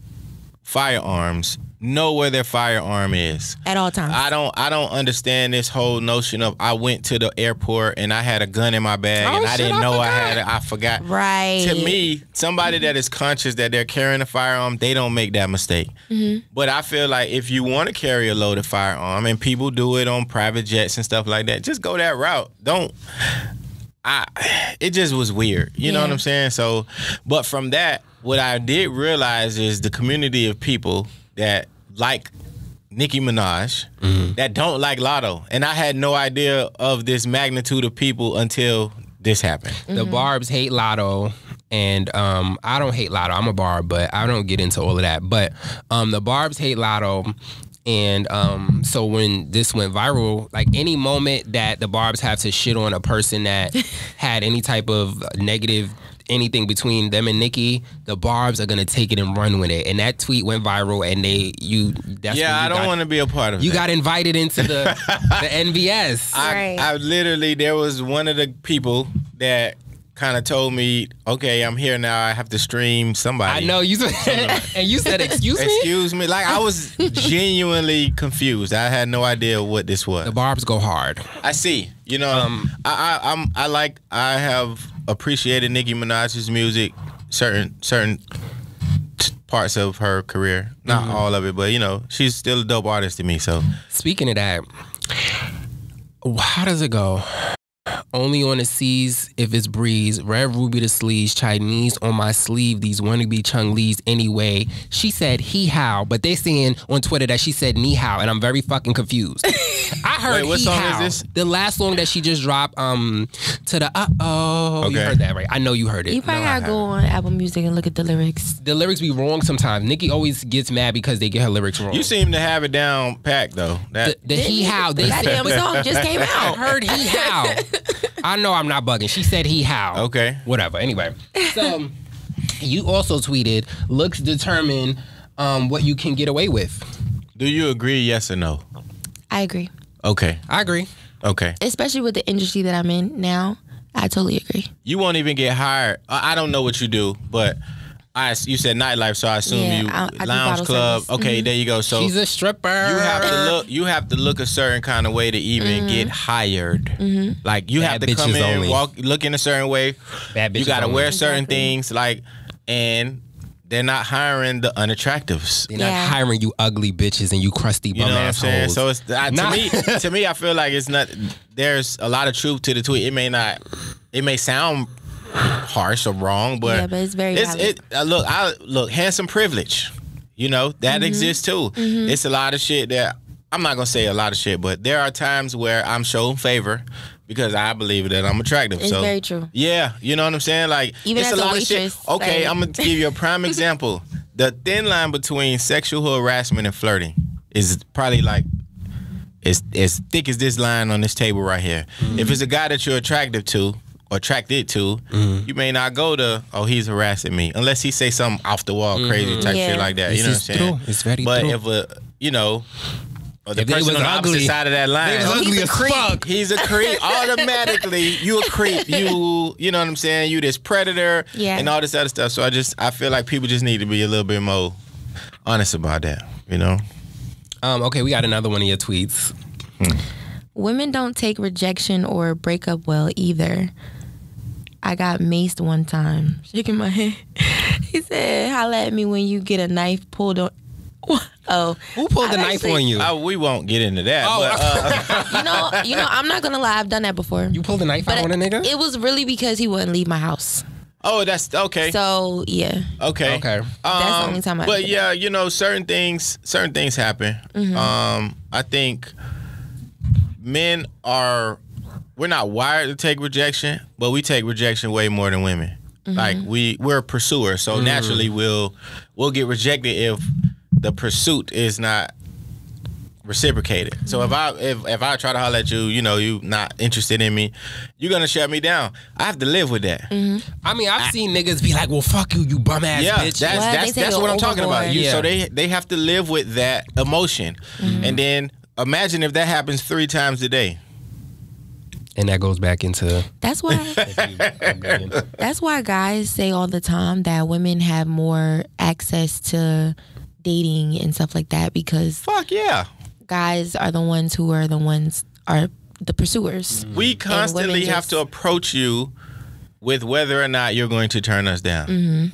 firearms know where their firearm is at all times. I don't understand this whole notion of I went to the airport and I had a gun in my bag and I didn't know I had it. I forgot. Right. To me, somebody that is conscious that they're carrying a firearm, they don't make that mistake. Mm-hmm. But I feel like if you want to carry a loaded firearm, and people do it on private jets and stuff like that, just go that route. It just was weird. You know what I'm saying? So, but from that, what I did realize is the community of people that like Nicki Minaj that don't like Lotto, and I had no idea of this magnitude of people until this happened. The Barbs hate Lotto, and I don't hate Lotto. I'm a Barb, but I don't get into all of that. But the Barbs hate Lotto, and so when this went viral, like any moment that the Barbs have to shit on a person that had any type of negative anything between them and Nicki, the Barbs are gonna take it and run with it. And that tweet went viral, and I don't want to be a part of it. You got invited into the NVS. I literally, there was one of the people that kind of told me, okay, I'm here now, I have to stream somebody. I know you said, and you said, excuse me? Excuse me. Like, I was genuinely confused. I had no idea what this was. The Barbs go hard. I see. You know, I have appreciated Nicki Minaj's music, certain parts of her career. Not all of it, but, you know, she's still a dope artist to me, so. Speaking of that, how does it go? Only on the seas if it's breeze. Red ruby the sleeves. Chinese on my sleeve. These wannabe Chung Lees anyway. She said he how, but they saying on Twitter that she said ni hao, and I'm very fucking confused. I heard what he song how. is this? The last song that she just dropped. To the You heard that right? I know you heard it. You probably gotta go on Apple Music and look at the lyrics. The lyrics be wrong sometimes. Nicki always gets mad because they get her lyrics wrong. You seem to have it down packed though. The he how they that said. damn song just came out. I heard he how. I know I'm not bugging. She said he how. Okay. Whatever. Anyway. So you also tweeted, looks determine what you can get away with. Do you agree, yes or no? I agree. Okay. I agree. Okay. Especially with the industry that I'm in now. I totally agree. You won't even get hired. I don't know what you do, but you said nightlife, so I assume I lounge club. service. Okay, there you go. So she's a stripper. You have to look a certain kind of way to even get hired. Like you have to come in, only. look in a certain way. Bad bitches you got to only. wear certain things, like, and they're not hiring the unattractives. They're not hiring you ugly bitches and you crusty bum You know what I'm saying? assholes. So it's to me, I feel like it's not. There's a lot of truth to the tweet. It may sound harsh or wrong, but it's very valid. Look, handsome privilege, you know, that exists too. It's a lot of shit that I'm not gonna say a lot of shit, but there are times where I'm shown favor because I believe that I'm attractive. It's very true. Yeah, you know what I'm saying? Like, even it's as a a lot waitress, of shit. Okay, I'm gonna give you a prime example. The thin line between sexual harassment and flirting is probably like as thick as this line on this table right here. If it's a guy that you're attracted to, you may not go to, oh, he's harassing me, unless he say something off the wall, crazy type shit like that. You know what I'm saying? True. It's very but true. If the person on the opposite side of that line, ugly as fuck. he's a creep. Automatically, you a creep. You know what I'm saying? You this predator and all this other stuff. So I feel like people just need to be a little bit more honest about that. You know? Okay, we got another one of your tweets. Women don't take rejection or breakup well either. I got maced one time. Shaking my head. He said, holla at me when you get a knife pulled on. Oh, who pulled the knife on you? We won't get into that. But, you know, I'm not gonna lie. I've done that before. You pulled the knife out on a nigga? It was really because he wouldn't leave my house. Oh, that's okay. So yeah. Okay. That's the only time I. But yeah, you know, certain things happen. I think men we're not wired to take rejection, but we take rejection way more than women. Like we're a pursuer, so naturally we'll get rejected if the pursuit is not reciprocated. So if I try to holler at you, you know, you not interested in me, you're gonna shut me down. I have to live with that. I mean, I've seen niggas be like, well, fuck you bum ass bitch. That's what I'm talking about. So they have to live with that emotion. And then imagine if that happens 3 times a day. And that goes back into... That's why guys say all the time that women have more access to dating and stuff like that because... Fuck yeah. Guys are the ones who are the pursuers. We constantly have to approach you with whether or not you're going to turn us down.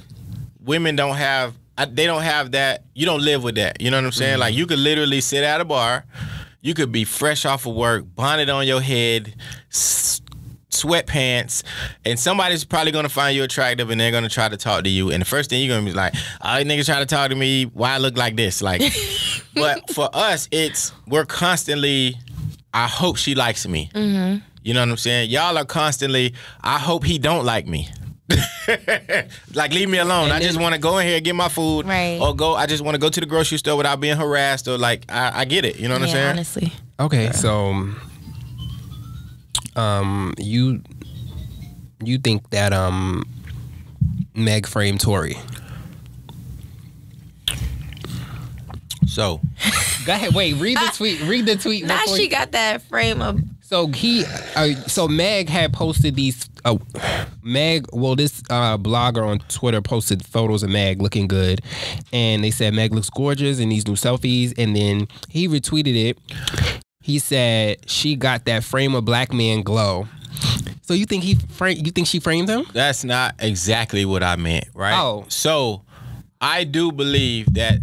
Women don't have that. You don't live with that. You know what I'm saying? Like, you could literally sit at a bar. You could be fresh off of work, bonnet on your head, sweatpants, and somebody's probably gonna find you attractive, and they're gonna try to talk to you, and the first thing you're gonna be like, "Oh, niggas trying to talk to me. Why I look like this?" Like, but for us, we're constantly. I hope she likes me. Mm-hmm. You know what I'm saying? Y'all are constantly. I hope he don't like me. Like, leave me alone. And I just want to go in here and get my food, right? Or I just want to go to the grocery store without being harassed, or like I get it. You know what I'm saying? Honestly. Okay, so you think that Meg framed Tory? So go ahead. Wait, read the tweet. Read the tweet. Now she got that frame of. So so Meg had posted these. This blogger on Twitter posted photos of Meg looking good, and they said Meg looks gorgeous in these new selfies. And then he retweeted it. He said she got that frame of black man glow. So you think she framed him? That's not exactly what I meant, right? Oh, so I do believe that.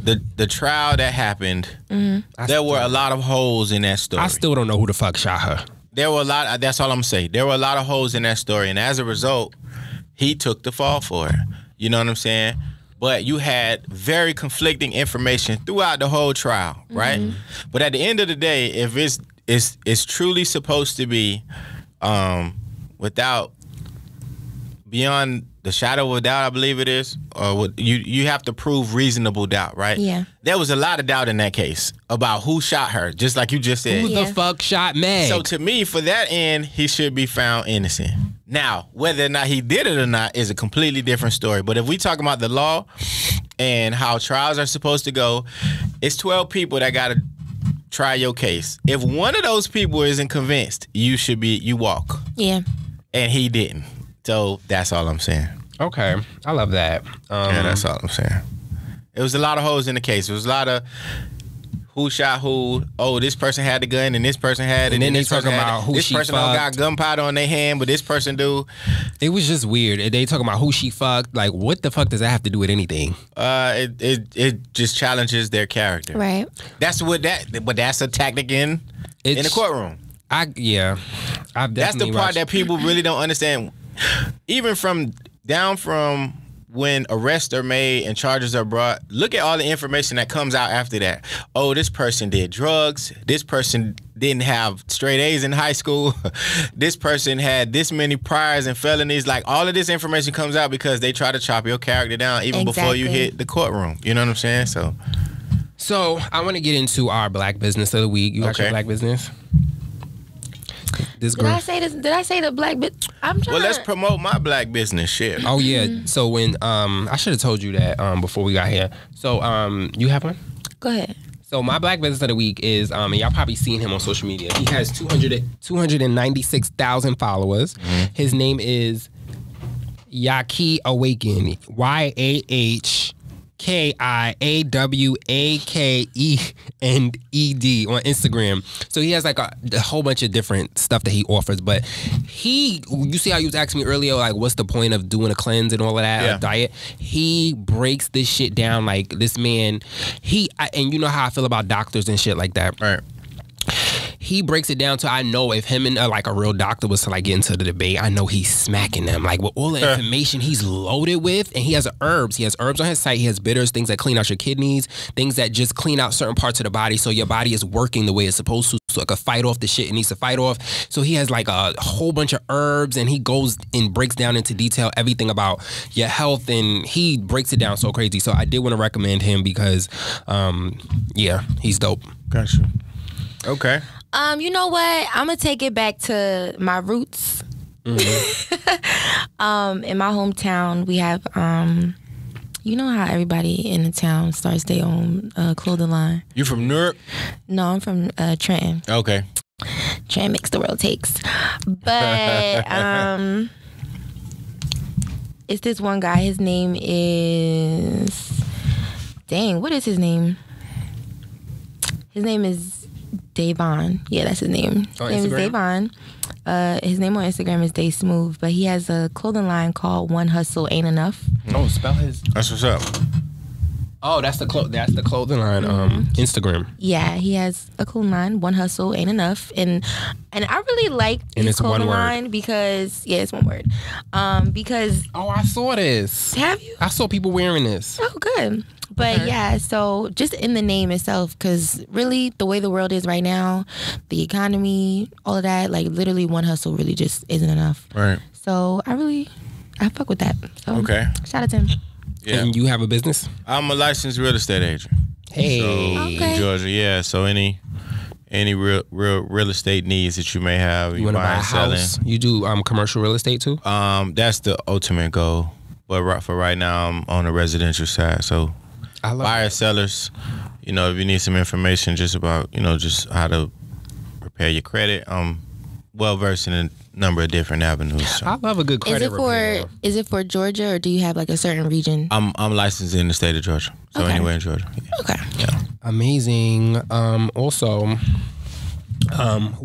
The trial that happened, there were a lot of holes in that story. I still don't know who the fuck shot her. There were a lot. That's all I'm gonna say. There were a lot of holes in that story, and as a result, he took the fall for it. You know what I'm saying? But you had very conflicting information throughout the whole trial, right? But at the end of the day, if it's truly supposed to be without beyond the shadow of a doubt, I believe it is, or you have to prove reasonable doubt, right? Yeah. There was a lot of doubt in that case about who shot her, just like you just said. Who the fuck shot Meg? So to me, for that end, he should be found innocent. Now, whether or not he did it or not is a completely different story. But if we talk about the law and how trials are supposed to go, it's 12 people that got to try your case. If one of those people isn't convinced, you walk. Yeah. And he didn't. So that's all I'm saying. Okay, I love that. Yeah, that's all I'm saying. It was a lot of holes in the case. It was a lot of who shot who. Oh, this person had the gun and this person had it. And then they talking about who this she person fucked. don't got gunpowder on their hand, but this person do. It was just weird. They talking about who she fucked. Like, what the fuck does that have to do with anything? It just challenges their character. Right. But that's a tactic in the courtroom. That's the part that people really don't understand. Even from when arrests are made and charges are brought, look at all the information that comes out after that. Oh, this person did drugs. This person didn't have straight A's in high school. This person had this many priors and felonies. Like, all of this information comes out because they try to chop your character down even before you hit the courtroom. You know what I'm saying? So I want to get into our black business of the week. You got your black business? Did I say the black bit? I'm trying. Well, let's promote my black business shit. Oh yeah. So when I should have told you that before we got here. So you have one? Go ahead. So my black business of the week is and y'all probably seen him on social media. He has 296,000 followers. Mm-hmm. His name is Yaki Awaken. YAHKIAWAKENED on Instagram. So he has like a whole bunch of different stuff that he offers. But you see how you was asking me earlier, like, what's the point of doing a cleanse and all of that, diet? He breaks this shit down. Like, this man, and you know how I feel about doctors and shit like that. Right. He breaks it down to, I know if him and like a real doctor was to like get into the debate, I know he's smacking them. Like, with all the information he's loaded with, and he has herbs. He has herbs on his site. He has bitters, things that clean out your kidneys, things that just clean out certain parts of the body so your body is working the way it's supposed to, so it can fight off the shit it needs to fight off. So he has like a whole bunch of herbs, and he goes and breaks down into detail everything about your health, and he breaks it down so crazy. So I did want to recommend him because, he's dope. Gotcha. Okay. You know what? I'm gonna take it back to my roots. Mm-hmm. In my hometown, we have you know how everybody in the town starts their own clothing line. You from Newark? No, I'm from Trenton. Okay. Trenton makes the world takes. But it's this one guy. His name is what is his name? His name is Davon. Yeah, that's his name. His name is Davon. His name on Instagram is Day Smooth, but he has a clothing line called One Hustle Ain't Enough. Oh, spell his. That's what's up. Oh, that's the clothing line. Instagram. Yeah, he has a clothing line. One hustle ain't enough, and I really like And his it's one clothing word. line because it's one word. Because I saw this. have you? I saw people wearing this. Oh, good. But yeah, so just in the name itself, because really the way the world is right now, the economy, all of that, like literally one hustle really just isn't enough. Right. So I fuck with that. So Okay. shout out to him. Yeah. And you have a business? I'm a licensed real estate agent. Hey. So, Okay. in Georgia, yeah. So any real estate needs that you may have, You want to buy a buying, selling. house? You do commercial real estate too? That's the ultimate goal. But for right now, I'm on the residential side. So I love buyers, sellers, if you need some information just about, just how to repair your credit, I'm well versed in a number of different avenues. So. I love a good credit repair. Is it for Georgia or do you have like a certain region? I'm licensed in the state of Georgia. So Okay. anywhere in Georgia. Yeah. Okay. Yeah. Amazing. Also,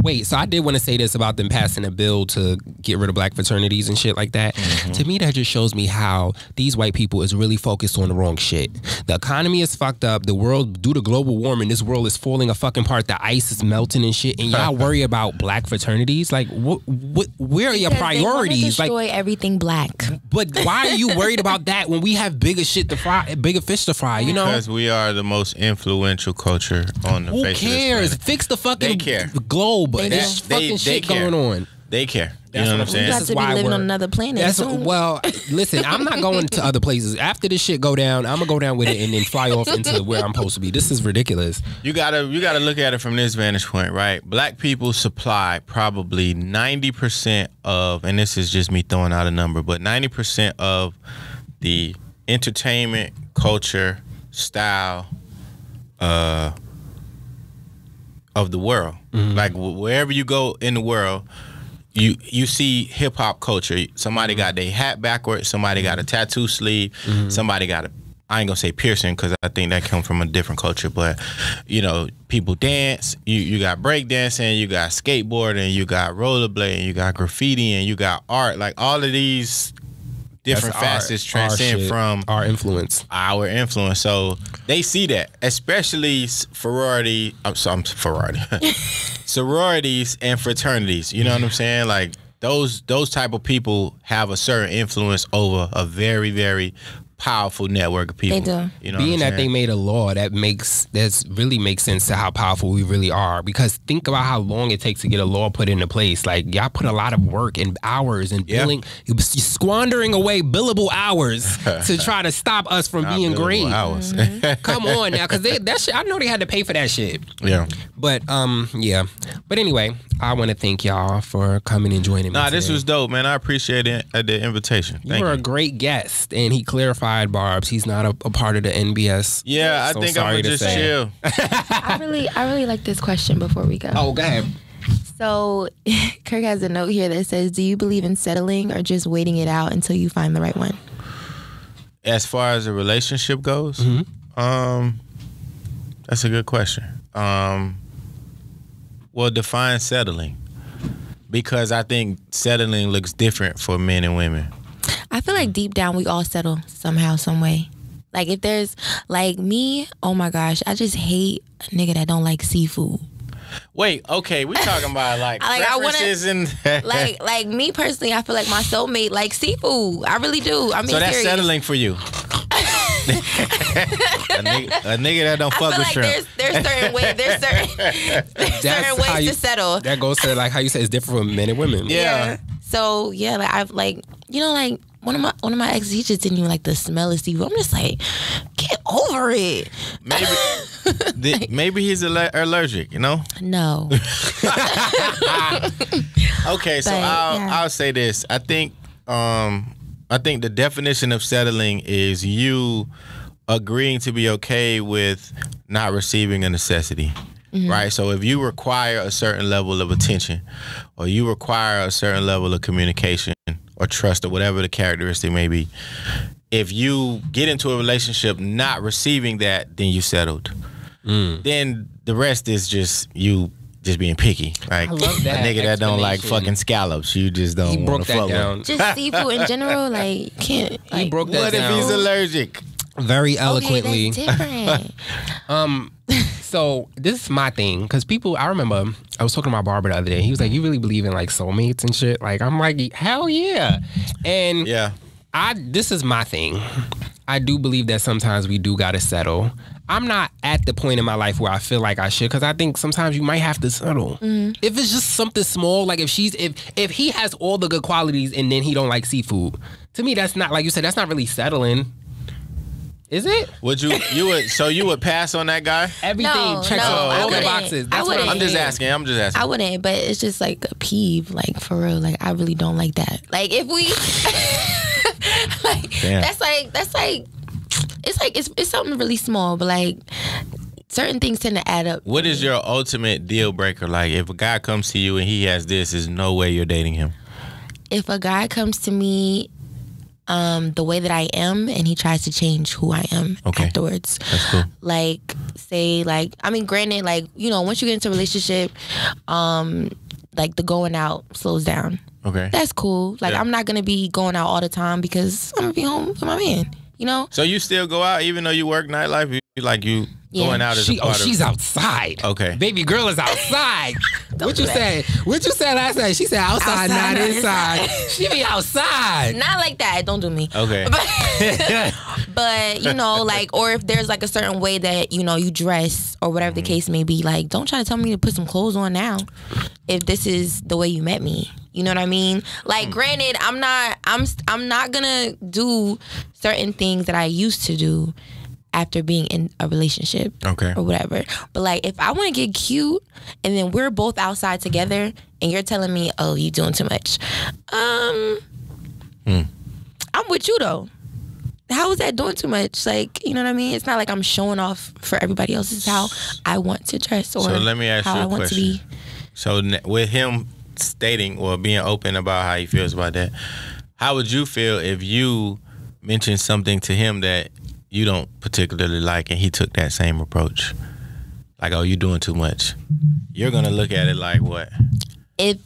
wait, so I did want to say this about them passing a bill to get rid of black fraternities and shit like that. Mm-hmm. To me, that just shows me how these white people is really focused on the wrong shit. The economy is fucked up. The world, due to global warming, this world is falling a fucking apart. The ice is melting and shit. And y'all worry about black fraternities? Like, where are your Because they wanna priorities? destroy everything black. But why are you worried about that when we have bigger shit to fry, bigger fish to fry? You know, Because we are the most influential culture on the who face cares? of this planet. Fix the fucking They care. globe. They There's do. fucking They shit care. going on. They care. You That's know what what I'm I'm saying? You This got is to be why living we're- on another planet. That's soon. well. Listen, I'm not going to other places. After this shit go down, I'm gonna go down with it and then fly off into where I'm supposed to be. This is ridiculous. You gotta look at it from this vantage point, right? Black people supply probably 90% of, and this is just me throwing out a number, but 90% of the entertainment, culture, style, of the world. Like wherever you go in the world, you see hip hop culture. Somebody got their hat backwards. Somebody got a tattoo sleeve. Somebody got a, I ain't gonna say piercing because I think that come from a different culture. But people dance. You got break dancing. You got skateboarding. You got rollerblading. You got graffiti, and you got art. Like all of these different That's facets our transcend shit, from our influence. our influence. So they see that, especially sororities and fraternities. You know what I'm saying? Like those type of people have a certain influence over a very, very powerful network of people. They do. You know Being what I'm that they saying? made a law that really makes sense to how powerful we really are. Because think about how long it takes to get a law put into place. Like y'all put a lot of work and hours and billing. You're squandering away billable hours to try to stop us from being Billable great. hours. Come on now, because that shit. I know they had to pay for that shit. Yeah. But yeah. But anyway, I want to thank y'all for coming and joining me. Nah, this today. was dope, man. I appreciate the invitation. You Thank were you. a great guest, and he clarified, Barbs, he's not a part of the NBS. Yeah, So I think sorry I'm to gonna just say. chill. I really like this question before we go. Oh, go ahead. So Kirk has a note here that says, do you believe in settling or just waiting it out until you find the right one? As far as a relationship goes, that's a good question. Well, define settling, because I think settling looks different for men and women. I feel like deep down we all settle somehow, some way. Like if there's like me, oh my gosh, I just hate a nigga that don't like seafood. Wait, okay, we talking about like I wanna- preferences and Like me personally, I feel like my soulmate likes seafood. I really do. I mean, so that's serious. settling for you. a nigga that don't I fuck feel with like shrimp. there's certain ways. There's certain how ways you- to settle. That goes to like how you said it's different for men and women. Yeah. So yeah, like I've like like one of my exes, he just didn't even like the smell of seafood. I'm just like, get over it. Maybe he's allergic. You know. No. Okay, so But, yeah. I'll say this. I think the definition of settling is you agreeing to be okay with not receiving a necessity. Right? So if you require a certain level of attention, or you require a certain level of communication or trust, or whatever the characteristic may be, if you get into a relationship not receiving that, then you settled. Then the rest is just you just being picky. Like I love that a nigga that don't like explanation. fucking scallops, you just He don't broke want to that fuck down. with. Just seafood in general, like can't. He Like, broke that What if down. he's allergic? very eloquently. Okay, that's different. So this is my thing, because people, I remember I was talking to my barber the other day. He was like, "You really believe in like soulmates and shit?" Like, I'm like, hell yeah. And Yeah. This is my thing. I do believe that sometimes we do gotta settle. I'm not at the point in my life where I feel like I should, because I think sometimes you might have to settle. If it's just something small, like if he has all the good qualities and then he don't like seafood, to me that's not, like you said, that's not really settling. Is it? Would you would pass on that guy? Everything checks all the boxes. That's what I'm just asking. I wouldn't, but it's just like a peeve, like for real. Like I really don't like that. Like if we, like that's like, it's something really small, but like certain things tend to add up. What is your ultimate deal breaker? Like if a guy comes to you and he has this, there's no way you're dating him. If a guy comes to me the way that I am and he tries to change who I am afterwards. That's cool. Like say like, I mean, granted, like, you know, once you get into a relationship, like the going out slows down. Okay. That's cool. Like I'm not gonna be going out all the time because I'm gonna be home with my man, you know? So you still go out even though you work nightlife? Going out as a part of... she's outside. Okay. Baby girl is outside. What you said? What you said last night? She said outside not inside. She be outside. Not like that. Don't do me. Okay. But you know, like, or if there's like a certain way that, you know, you dress or whatever the case may be, like, don't try to tell me to put some clothes on now if this is the way you met me. You know what I mean? Like, granted, I'm not gonna do certain things that I used to do after being in a relationship or whatever. But like if I want to get cute and then we're both outside together and you're telling me, oh, you doing too much, I'm with you though. How is that doing too much? Like, you know what I mean? It's not like I'm showing off for everybody else. It's how I want to dress or so let me ask how you a I want question. to be. So with him stating or being open about how he feels about that, how would you feel if you mentioned something to him that you don't particularly like and he took that same approach? Like, oh, you doing too much. You're gonna look at it like what? If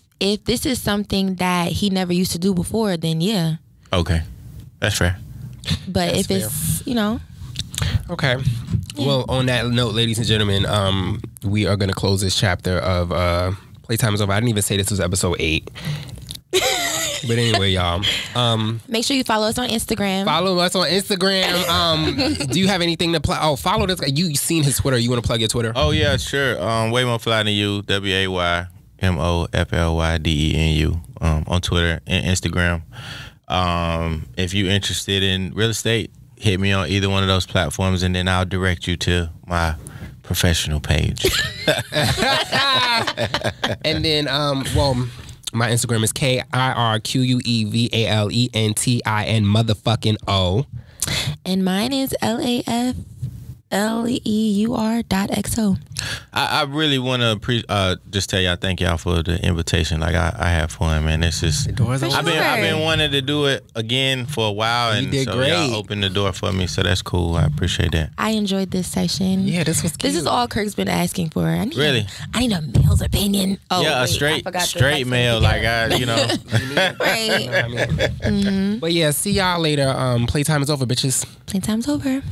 this is something that he never used to do before, then yeah. Okay. That's fair. But if it's, you know. Okay. Yeah. Well, on that note, ladies and gentlemen, we are gonna close this chapter of Playtime is Over. I didn't even say this was episode 8. But anyway, y'all. Make sure you follow us on Instagram. Follow us on Instagram. Do you have anything to plug? Oh, follow this guy. You seen his Twitter. You want to plug your Twitter? Oh, yeah, sure. Way more fly than you. WAYMOFLYDENU on Twitter and Instagram. If you're interested in real estate, hit me on either one of those platforms and then I'll direct you to my professional page. And then, my Instagram is KIRQUEVALENTIN motherfucking O. And mine is LAFLEUR.XO. I really want to just tell y'all thank y'all for the invitation. Like I have fun, man. It's just I've been wanting to do it again for a while, and did so great. y'all opened the door for me, so that's cool. I appreciate that. I enjoyed this session. Yeah, this was cute. This is all Kirk's been asking for. I need a male's opinion. Oh, yeah, wait, a straight male, like you know. Right. But yeah, see y'all later. Playtime is over, bitches. Playtime's over.